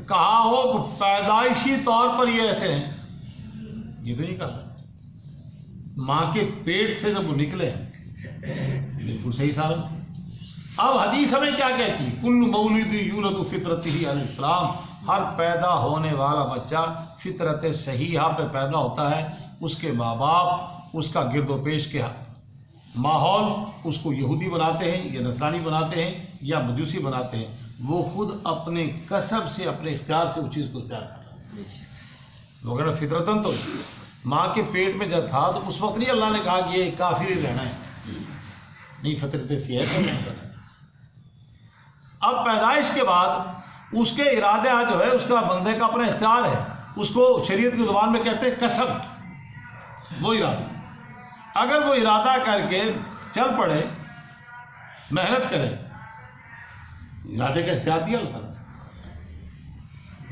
کہا ہو کہ پیدائشی طور پر یہ ایسے ہیں, یہ تو نہیں کہا. ماں کے پیٹ سے جب وہ نکلے بالکل صحیح سالم تھے. اب حدیث ہمیں کیا کہتی ہے؟ کل مولود یولد فطرتہ علی الاسلام, ہر پیدا ہونے والا بچہ فطرت صحیحہ پہ پیدا ہوتا ہے. اس کے ماں باپ اس کا گرد و پیش کے ماحول اس کو یہودی بناتے ہیں یا نصرانی بناتے ہیں یا مجوسی بناتے ہیں. وہ خود اپنے کسب سے اپنے اختیار سے اس چیز کو اختیار کر رہا ہے. وغیرہ فطرتاً تو ماں کے پیٹ میں جب تھا تو اس وقت نہیں اللہ نے کہا کہ یہ کافر ہی رہنا ہے, نہیں فطرت سی ہے. اب پیدائش کے بعد اس کے ارادہ جو ہے اس کا بندے کا اپنا اختیار ہے. اس کو شریعت کی زبان میں کہتے ہیں کسب. وہ ارادہ اگر وہ ارادہ کر کے چل پڑے محنت کرے, ارادے کا اختیار دیا اللہ تعالیٰ.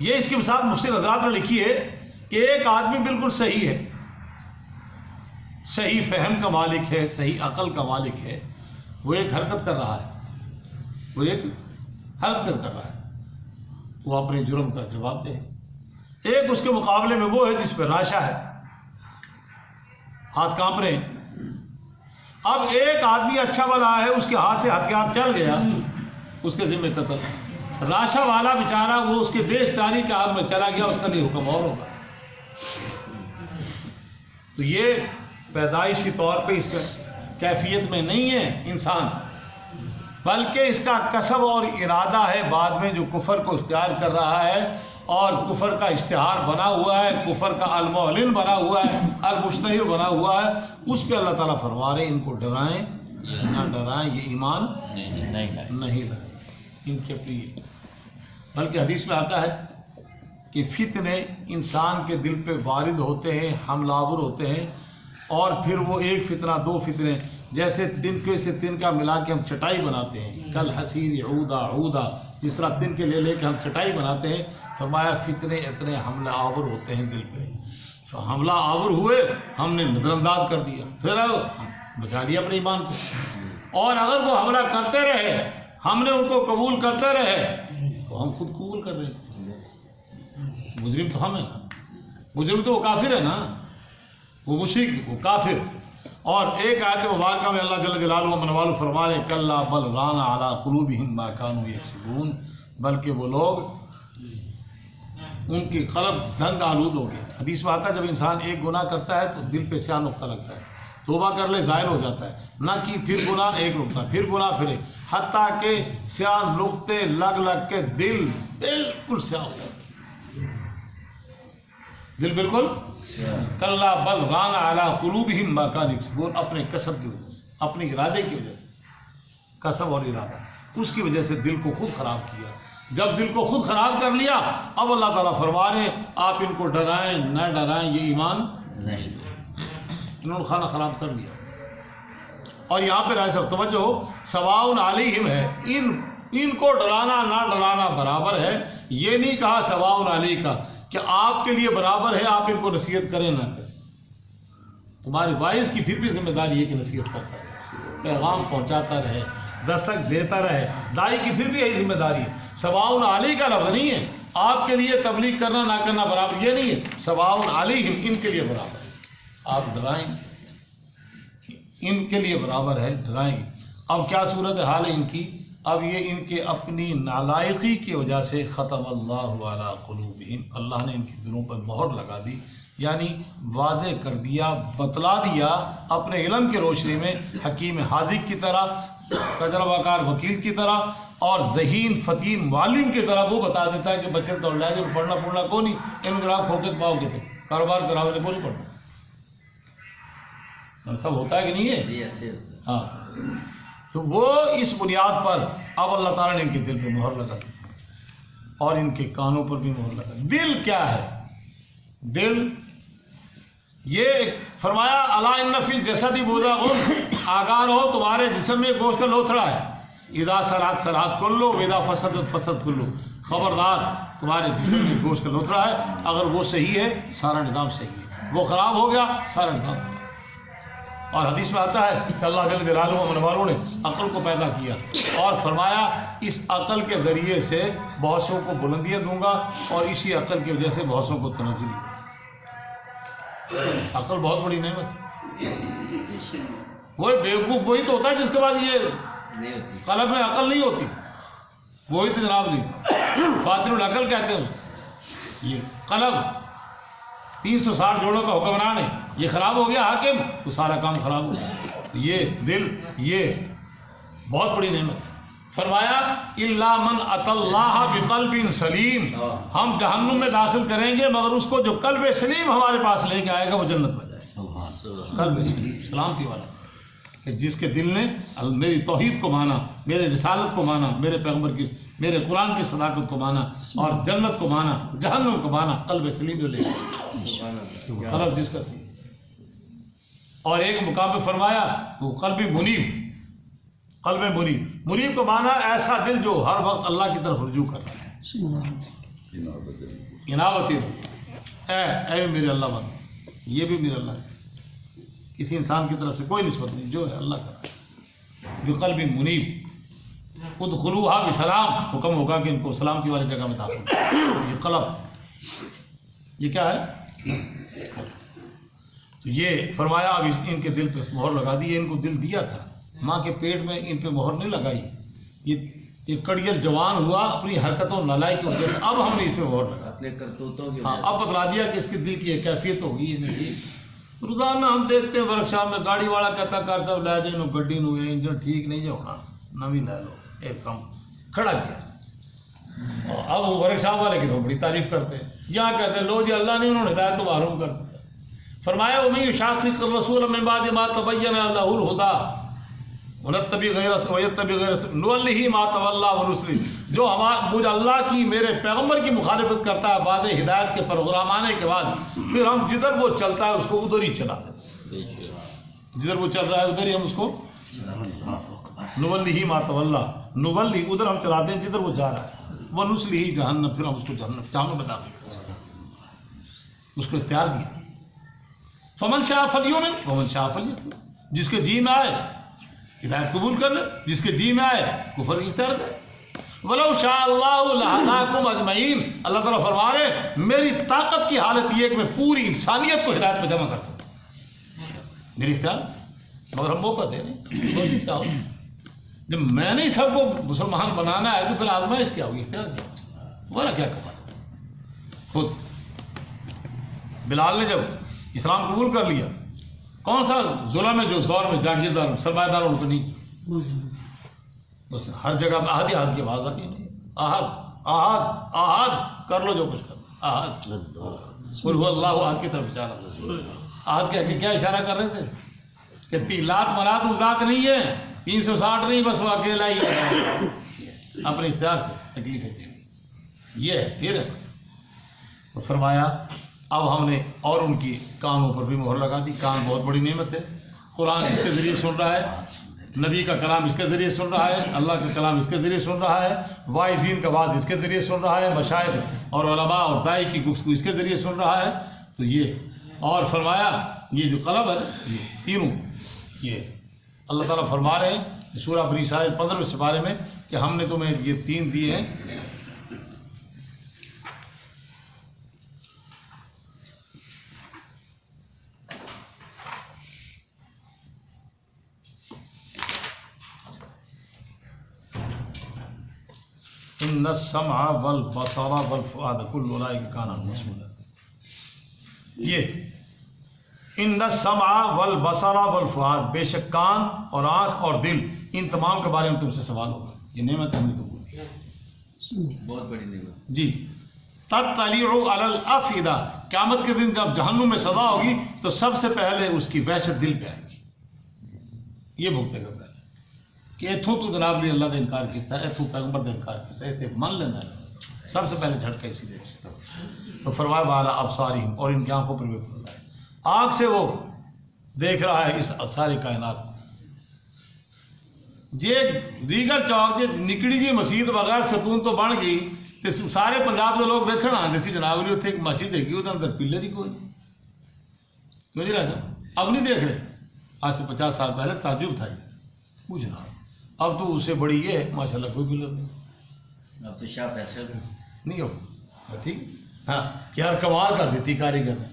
یہ اس کی مثال مفسر حضرات نے لکھی ہے کہ ایک آدمی بالکل صحیح ہے, صحیح فہم کا مالک ہے, صحیح عقل کا مالک ہے. وہ ایک حرکت کر رہا ہے, وہ اپنے جرم کا جواب دے. ایک اس کے مقابلے میں وہ ہے جس پہ راشا ہے, ہاتھ کانپ رہے ہیں. اب ایک آدمی اچھا والا ہے, اس کے ہاتھ سے ہتھیار چل گیا, اس کے ذمہ قتل. راشا والا بیچارہ وہ اس کے بے اختیاری کے ہاتھ میں چلا گیا, اس کا نہیں حکم اور ہوگا. تو یہ پیدائشی طور پہ اس کا کیفیت میں نہیں ہے انسان, بلکہ اس کا کسب اور ارادہ ہے بعد میں جو کفر کو اختیار کر رہا ہے اور کفر کا اشتہار بنا ہوا ہے, کفر کا المعلن بنا ہوا ہے, المشتہر بنا ہوا ہے. اس پہ اللہ تعالیٰ فرما رہے ان کو ڈرائیں نہ ڈرائیں, یہ ایمان نہیں لائے ان کے اپنی. بلکہ حدیث میں آتا ہے کہ فتنے انسان کے دل پہ وارد ہوتے ہیں, حملہ آور ہوتے ہیں, اور پھر وہ ایک فتنہ دو فتنے, جیسے تنکے سے تنکا ملا کے ہم چٹائی بناتے ہیں, کل حسیر عودا جس طرح تنکے لے کے ہم چٹائی بناتے ہیں. فرمایا فتنے اتنے حملہ آور ہوتے ہیں دل پہ. حملہ آور ہوئے ہم نے نظر انداز کر دیا, پھر بچا لیا اپنے ایمان کو. اور اگر وہ حملہ کرتے رہے, ہم نے ان کو قبول کرتے رہے, تو ہم خود قبول کر رہے ہیں. مجرم تو ہم ہیں نا, مجرم تو وہ کافر ہے نا, وہ مشرک وہ کافر. اور ایک آیت مبارکہ میں اللہ جل جلالہ و منوالہ فرما رہے کلا بل ران علی قلوبہم ما کانوا یکسبون, بلکہ وہ لوگ ان کی قلب زنگ آلود ہو گئے. حدیث میں آتا ہے جب انسان ایک گناہ کرتا ہے تو دل پہ سیاہ نقطہ لگتا ہے, توبہ کر لے ظاہر ہو جاتا ہے, نہ کہ پھر گناہ ایک نقطہ, پھر گناہ پھر ایک, حتیٰ کہ سیاہ نقطے لگ کے دل بالکل سیاہ ہو جاتا ہے. دل بالکل کلا بل ران علی قلوبہم ما کانوا یکسبون, اپنے کسب کی وجہ سے, اپنے ارادے کی وجہ سے, کسب اور ارادہ اس کی وجہ سے دل کو خود خراب کیا. جب دل کو خود خراب کر لیا, اب اللہ تعالیٰ فرما رہے آپ ان کو ڈرائیں نہ ڈرائیں, یہ ایمان نہیں, انہوں نے کھانا خراب کر لیا. اور یہاں پہ رائے صاحب توجہ ہو, سواء علیہم ہے, ان کو ڈرانا نہ ڈرانا برابر ہے. یہ نہیں کہا سواء علیہ کا کہ آپ کے لیے برابر ہے آپ ان کو نصیحت کریں نہ کریں. تمہارے وائز کی پھر بھی ذمہ داری ہے کہ نصیحت کرتا ہے. پیغام پہنچاتا رہے، دستک دیتا رہے. دائی کی پھر بھی یہی ذمہ داری ہے. سواؤن علی کا لفظ نہیں ہے، آپ کے لیے تبلیغ کرنا نہ کرنا برابر، یہ نہیں ہے. سواؤن علیہم، ان کے لیے برابر ہے. آپ ڈرائیں، ان کے لیے برابر ہے، ڈرائیں. اب کیا صورت حال ہے ان کی؟ اب یہ ان کے اپنی نالائقی کی وجہ سے ختم اللہ علی قلوبہم، اللہ نے ان کے دلوں پر مہر لگا دی، یعنی واضح کر دیا، بتلا دیا اپنے علم کی روشنی میں، حکیم حاذق کی طرح، تجربہ کار وکیل کی طرح، اور ذہین فتین معلم کی طرح وہ بتا دیتا ہے کہ بچے تو لے جو پڑھنا پڑھنا کو نہیں، ان گراہ کھوکے پاؤ گے تو کاروبار کراؤ نے کو نہیں پڑھنا. سب ہوتا ہے کہ نہیں ہے؟ ہاں. تو وہ اس بنیاد پر اب اللہ تعالیٰ نے ان کے دل پہ مہر لگا دی اور ان کے کانوں پر بھی مہر لگا. دل کیا ہے؟ دل یہ فرمایا الا ان فی الجسد مضغۃ، آگاہ رہو تمہارے جسم میں گوشت کا لوتھڑا ہے. اذا صلات صلات کلو واذا فسدت فسد کلو، خبردار تمہارے جسم میں گوشت کا لوتھڑا ہے، اگر وہ صحیح ہے سارا نظام صحیح ہے، وہ خراب ہو گیا سارا نظام خراب. اور حدیث میں آتا ہے کہ اللہ جل جلالہ و منواروں نے عقل کو پیدا کیا اور فرمایا اس عقل کے ذریعے سے بہت سو کو بلندیاں دوں گا اور اسی عقل کی وجہ سے بہت سو کو تنزل دوں گا. عقل بہت بڑی نعمت ہے. وہی بیوقوف وہی تو ہوتا ہے جس کے بعد یہ قلب میں عقل نہیں ہوتی، وہی تو جناب نہیں فاطر العقل کہتے ہیں. یہ قلب 360 جوڑوں کا حکمران ہے، یہ خراب ہو گیا حاکم تو سارا کام خراب ہو گیا. یہ دل یہ بہت بڑی نعمت ہے. فرمایا الا من اتى اللہ بقلب سلیم، ہم جہنم میں داخل کریں گے مگر اس کو جو قلب سلیم ہمارے پاس لے کے آئے گا وہ جنت میں جائے گا. قلب سلیم سلامتی والا، کہ جس کے دل نے میری توحید کو مانا، میرے رسالت کو مانا، میرے پیغمبر کی، میرے قرآن کی صداقت کو مانا اور جنت کو مانا، جہنم کو مانا. قلب سلیم جو لے گا، قلب جس کا سلیم. اور ایک مقام پہ فرمایا وہ قلب منیب، قلب منیب. منیب کو مانا ایسا دل جو ہر وقت اللہ کی طرف رجوع کر رہا ہے. انابتی اے میرے اللہ بند، یہ بھی میرے اللہ ہے، کسی انسان کی طرف سے کوئی نسبت نہیں، جو ہے اللہ کا. بقلب منیب ادخلوها بسلام، حکم ہوگا کہ ان کو سلامتی والی جگہ میں داخل کرو. یہ قلب یہ کیا ہے؟ تو یہ فرمایا اب ان کے دل پہ مہر لگا دی. ان کو دل دیا تھا، ماں کے پیٹ میں ان پہ مہر نہیں لگائی. یہ کڑیل جوان ہوا اپنی حرکتوں نلائی کی وجہ سے، اب ہم نے اس پہ مہر لگا. ہاں اب بتلا دیا کہ اس کے دل کی ایک کیفیت ہوگی. روزانہ ہم دیکھتے ہیں ورک شاپ میں گاڑی والا کہتا کرتا لے جائیں گڈی نو انجن ٹھیک نہیں جو ہونا نوی لے لو، ایک کم کھڑا کیا. اب وہ ورک شاپ والے کی تو بڑی تعریف کرتے ہیں، یہاں کہتے ہیں لو جی اللہ نے انہوں نے ہدایت تو معروم کر دیا. فرمایا وَمَن يُشَاقِقِ الرَّسُولَ مِن بَعْدِ مَا تَبَيَّنَ لَهُ الْهُدَىٰ وَيَتَّبِعْ غَيْرَ نُوَلِّهِ مَا تَوَلَّىٰ وَنُصْلِهِ، جو مجھ اللہ کی میرے پیغمبر کی مخالفت کرتا ہے بعد ہدایت کے پروگرام آنے کے بعد، پھر ہم جدھر وہ چلتا ہے اس کو ادھر ہی چلا دیتے ہیں. جدھر وہ چل رہا ہے ادھر ہی ہم اس کو نُوَلِّهِ مَا تَوَلَّىٰ، نُوَلِّ ادھر ہم چلاتے ہیں جدھر وہ جا رہا ہے. وَنُصْلِهِ جہنم، پھر ہم اس کو جہنم میں داخل کرتے ہیں. اس کو اختیار دیا. فمن شاء فلیؤمن ومن شاء فلیکفر، جس کے جی میں آئے ہدایت قبول کر لے، جس کے جی میں آئے کفر اختیار کرے. ولو شاء اللہ لہداکم اجمعین، اللہ تعالیٰ فرما رہے ہیں میری طاقت کی حالت یہ ہے کہ میں پوری انسانیت کو ہدایت میں جمع کر سکتا ہوں، میری اختیار. مگر ہم موقع دے رہے ہیں. جب میں نے سب کو مسلمان بنانا ہے تو پھر آزمائش کیا ہوگی، اختیار کیا تمہارا کیا کمال. خود بلال نے جب اسلام قبول کر لیا، کون سا ظلم ہے جو اس دور میں جاگیردار سرمایہ داروں کو نہیں کیا. بس ہر جگہ میں آہد کی آواز آتی نہیں، آہد آہد آہد کر لو جو کچھ کرو. آہد قل هو اللہ احد کی طرف اشارہ. آہد کے کیا اشارہ کر رہے تھے کہ 3 لات منات وہ ذات نہیں ہے، 360 نہیں، بس وہ اکیلا ہی ہے، اپنے اختیار سے تکلیف ہے. یہ ہے پھر تو فرمایا اب ہم نے اور ان کی کانوں پر بھی مہر لگا دی. کان بہت بڑی نعمت ہے. قرآن اس کے ذریعے سن رہا ہے، نبی کا کلام اس کے ذریعے سن رہا ہے، اللہ کا کلام اس کے ذریعے سن رہا ہے، واعظین کا بات اس کے ذریعے سن رہا ہے، مشائخ اور علماء اور داعی کی گفتگو اس کے ذریعے سن رہا ہے. تو یہ اور فرمایا یہ جو قلب ہے یہ تینوں یہ اللہ تعالیٰ فرما رہے ہیں سورہ بنی اسرائیل 15 سپارے میں کہ ہم نے تمہیں یہ 3 دیے ہیں. ان السمع والبصر والفؤاد كل اولئک کان عنہ مسئولا. یہ ان السمع والبصر والفؤاد، بے شک کان اور آنکھ اور دل، ان تمام کے بارے میں تم سے سوال ہوگا. یہ نعمت ہم نے تم کو دی، بہت بڑی نعمت. جی. تطلع علی الافئدہ، قیامت کے دن جب جہنم میں سزا ہوگی تو سب سے پہلے اس کی وحشت دل پہ آئے گی. یہ بھگتے گا پہلے کہ اتوں تو جناب لی اللہ نے انکار کیا ہے، اتوں پیغمبر نے انکار کیا ہے، اتنے من لینا ہے. سب سے پہلے جھٹکا اسی لیے. تو فرمایا والا ابصارہم، اور ان کی آنکھوں پر بھی پڑتا ہے. آنکھ سے وہ دیکھ رہا ہے اس ساری کائنات کو. جی دیگر چوک جی نکڑی جی مسجد بغیر ستون تو بن گئی تو سارے پنجاب کے لوگ دیکھنا آتے سی جناب لی اتنے ایک مسجد دیکھی وہ اندر پلے نہیں کوئی. کیوں جی رہا اب نہیں دیکھ رہے. آج سے 50 سال پہلے تعجب تھا یہ پوچھنا. اب تو اس سے بڑی یہ ہے ماشاء اللہ کوئی پلر نہیں. اب تو شاہ فیصل نہیں ہو ٹھیک. ہاں کہ یار کمال کر دیتی کاریگر نے.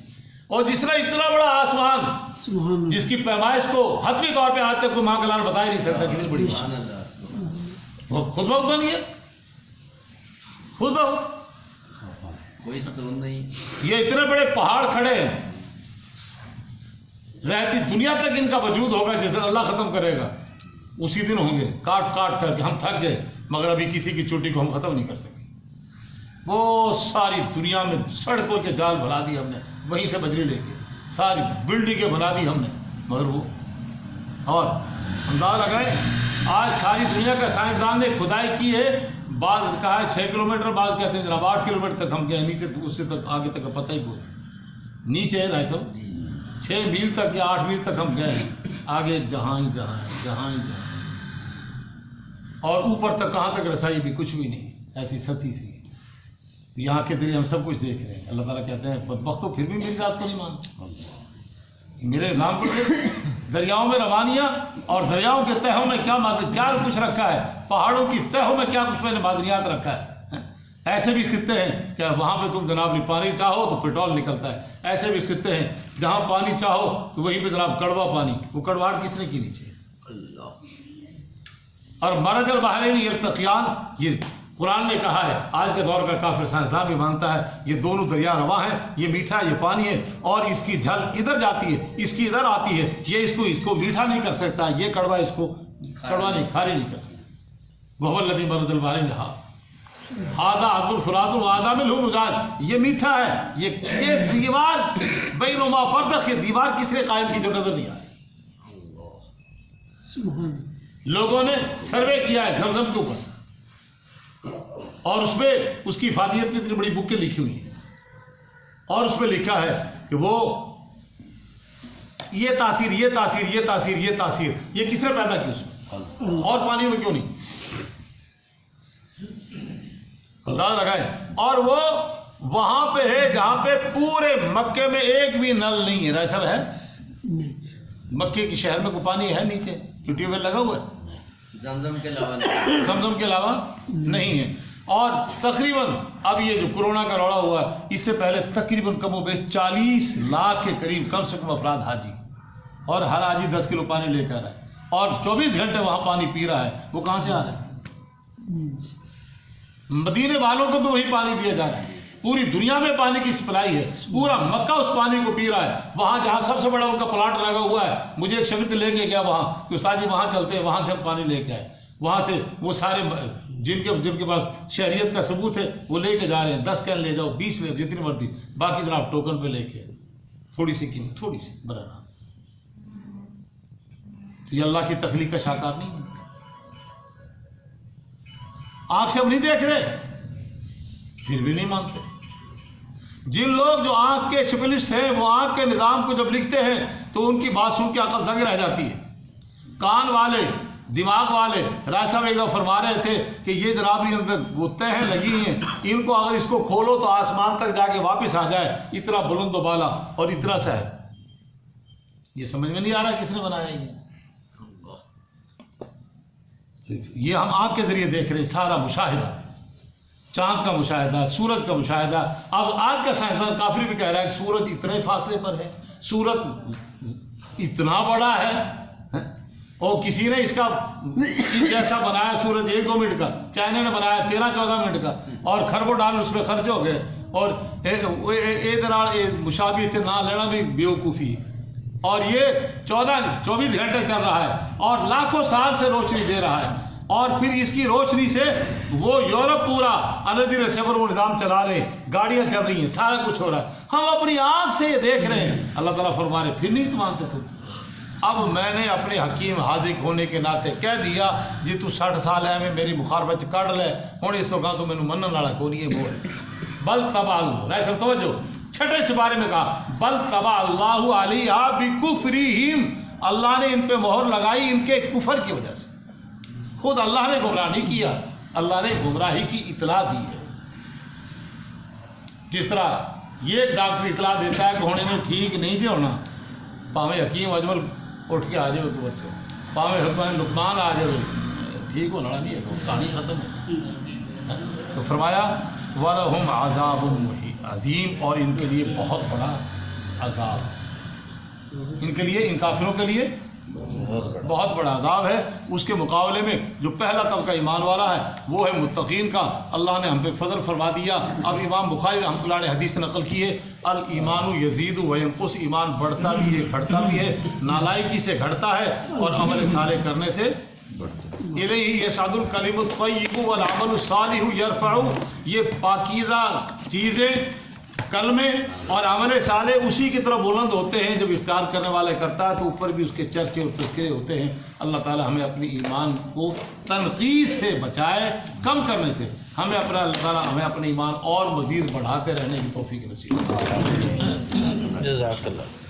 اور جس طرح اتنا بڑا آسمان جس کی پیمائش کو حتمی طور پہ آج تک کوئی ماں کلان بتا ہی نہیں سکتا کتنی بڑی سبحان اللہ. وہ خود بہت بن گیا. خود بہت کوئی ستون نہیں. یہ اتنے بڑے پہاڑ کھڑے ہیں، رہتی دنیا تک ان کا وجود ہوگا. جس دن اللہ ختم کرے گا اسی دن ہوں گے. کاٹ کاٹ کر کے ہم تھک گئے مگر ابھی کسی کی چوٹی کو ہم ختم نہیں کر سکے. وہ ساری دنیا میں سڑکوں کے جال بنا دی ہم نے، وہیں سے بجری لے کے ساری بلڈنگیں بنا دی ہم نے. مگر وہ اور انداز لگائے آج ساری دنیا کا سائنسدان نے کھدائی کی ہے. بعض کہا ہے 6 کلومیٹر، بعض کہتے ہیں جناب 8 کلومیٹر تک ہم گئے نیچے. اس سے تک آگے تک پتہ ہی کوئی نیچے ہے بھائی صاحب. 6 میل تک یا 8 میل تک ہم گئے ہیں. آگے جہاں ہی جہاں ہے، جہاں ہی جہاں. اور اوپر تک کہاں تک رسائی بھی کچھ بھی نہیں، ایسی سطح سی. تو یہاں کے ذریعے ہم سب کچھ دیکھ رہے ہیں. اللہ تعالیٰ کہتے ہیں بدبختوں پھر بھی میری ذات کو نہیں مانتے. میرے نام پر دریاؤں میں روانیاں اور دریاؤں کے تہوں میں کیا کچھ رکھا ہے. پہاڑوں کی تہوں میں کیا کچھ میں نے معدنیات رکھا ہے. ایسے بھی خطے ہیں کہ وہاں پہ تم جناب پانی چاہو تو پیٹرول نکلتا ہے. ایسے بھی خطے ہیں جہاں پانی چاہو تو وہیں پہ جناب کڑوا پانی. وہ کڑواہٹ کس نے کی نیچے. اور مرج البحرین یلتقیان، یہ قرآن نے کہا ہے. آج کے دور کا کافر سائنسدان بھی مانتا ہے یہ دونوں دریا رواں ہیں. یہ میٹھا یہ پانی ہے اور اس کی جھل ادھر جاتی ہے، اس کی ادھر آتی ہے. یہ اس کو میٹھا نہیں کر سکتا، یہ کڑوا اس کو کڑوا نہیں کھارے نہیں کر سکتا. وہ الذی مرج البحرین ہذا عذب الفرات وهذا ملح اجاج. یہ میٹھا ہے. یہ دیوار بینما برزخ، یہ دیوار کس نے قائم کی جو نظر نہیں آئی. لوگوں نے سروے کیا ہے زمزم کے اوپر اور اس پہ اس کی افادیت میں اتنی بڑی بکیں لکھی ہوئی ہیں اور اس پہ لکھا ہے کہ وہ یہ تاثیر یہ تاثیر یہ تاثیر یہ تاثیر یہ کس نے پیدا کی اس میں اور پانی میں کیوں نہیں. انداز لگائے. اور وہ وہاں پہ ہے جہاں پہ پورے مکے میں ایک بھی نل نہیں ہے. ایسا ہے مکے کی شہر میں کوئی پانی ہے نیچے ٹیوب ویل لگا ہوا ہے زمزم کے علاوہ زمزم کے علاوہ نہیں ہے. اور تقریباً اب یہ جو کورونا کا روڑا ہوا ہے اس سے پہلے تقریباً کم و بیش 40 لاکھ کے قریب کم سے کم افراد حاجی اور ہر حاجی 10 کلو پانی لے کر آئے اور 24 گھنٹے وہاں پانی پی رہا ہے. وہ کہاں سے آ رہا ہے؟ مدینے والوں کو بھی وہی پانی دیا جا رہا ہے. پوری دنیا میں پانی کی سپلائی ہے. پورا مکہ اس پانی کو پی رہا ہے. وہاں جہاں سب سے بڑا ان کا پلانٹ لگا ہوا ہے. مجھے ایک شگرد لے کے گیا وہاں کہ استاد جی وہاں چلتے ہیں وہاں سے ہم پانی لے کے آئے. وہاں سے وہ سارے جن کے پاس شہریت کا ثبوت ہے وہ لے کے جا رہے ہیں. 10 کین لے جاؤ 20 لے جتنی مرضی. باقی جناب ٹوکن پہ لے کے تھوڑی سی قیمت تھوڑی سی برانا. تو یہ اللہ کی تخلیق کا شاہکار نہیں ہے. آنکھ سے ہم نہیں دیکھ رہے پھر بھی نہیں مانتے. جن لوگ جو آنکھ کے اسپیشلسٹ ہیں وہ آنکھ کے نظام کو جب لکھتے ہیں تو ان کی بات سن کے عقل دنگ رہ جاتی ہے. کان والے دماغ والے رائے صاحب ایک دفعہ فرما رہے تھے کہ یہ جناب اندر وہ تہیں لگی ہیں ان کو اگر اس کو کھولو تو آسمان تک جا کے واپس آ جائے. اتنا بلند و بالا اور اتنا سا ہے. یہ سمجھ میں نہیں آ رہا کس نے بنایا یہ. یہ ہم آنکھ کے ذریعے دیکھ رہے ہیں سارا مشاہدہ، چاند کا مشاہدہ، سورج کا مشاہدہ. اب آج کا سائنسدان کافر بھی کہہ رہا ہے کہ سورج اتنے فاصلے پر ہے، سورج اتنا بڑا ہے، اور کسی نے اس کا جیسا بنایا سورج 1-2 منٹ کا، چائنا نے بنایا 13-14 منٹ کا، اور کھربوں ڈالر اس پہ خرچ ہو گئے. اور مشابہت نہ لینا بھی بیوقوفی ہے. اور یہ 24 گھنٹے چل رہا ہے اور لاکھوں سال سے روشنی دے رہا ہے. اور پھر اس کی روشنی سے وہ یورپ پورا انرجی ریسیور وہ نظام چلا رہے ہیں، گاڑیاں چل رہی ہیں، سارا کچھ ہو رہا ہے. ہم اپنی آنکھ سے یہ دیکھ رہے ہیں. اللہ تعالیٰ فرما رہے پھر نہیں مانتے تھے. اب میں نے اپنے حکیم حاذق ہونے کے ناطے کہہ دیا جی تو 60 سال ہے میں میری مخالفت کٹ لے ہوں اس وقت تو مینوں منن والا کوئی نہیں ہے. بول بل تبع اللہ، ایسا توجہ چھٹے سپارے میں کہا بل تبع اللہ علیہ بکفرہم، اللہ نے ان پہ مہر لگائی ان کے کفر کی وجہ سے. خود اللہ نے گمراہ نہیں کیا، اللہ نے گمراہی کی اطلاع دی ہے. جس طرح یہ ڈاکٹر اطلاع دیتا ہے کہ ہونے میں ٹھیک نہیں دے ہونا، پاویں حکیم اجمل اٹھ کے آ جائے تو بچے، پاویں حکمت لقمان آ جائے ٹھیک ہونا نہیں ہے، کہانی ختم ہے. تو فرمایا وَلَهُمْ عَذَابٌ عظیم، اور ان کے لیے بہت بڑا عذاب، ان کے لیے، ان کافروں کے لیے بہت بڑا عذاب ہے. اس کے مقابلے میں جو پہلا طبقہ ایمان والا ہے وہ ہے متقین کا. اللہ نے ہم پہ فضل فرما دیا. اب امام بخاری رحمۃ اللہ نے حدیث نقل کی ہے الایمان یزید و ینقص، ایمان بڑھتا بھی ہے گھٹتا بھی ہے، نالائکی سے گھٹتا ہے اور عمل صالح کرنے سے الیہ یصعد الکلم الطیب والعمل الصالح یرفع. یہ پاکیزہ چیزیں کلمے اور عمل صالح اسی کی طرف بلند ہوتے ہیں جب اختیار کرنے والے کرتا ہے تو اوپر بھی اس کے چرچے اور تذکرے ہوتے ہیں. اللہ تعالی ہمیں اپنی ایمان کو تنقیص سے بچائے، کم کرنے سے. ہمیں اپنا اللہ تعالی ہمیں اپنے ایمان اور مزید بڑھاتے رہنے کی توفیق نصیب. جزاک اللہ.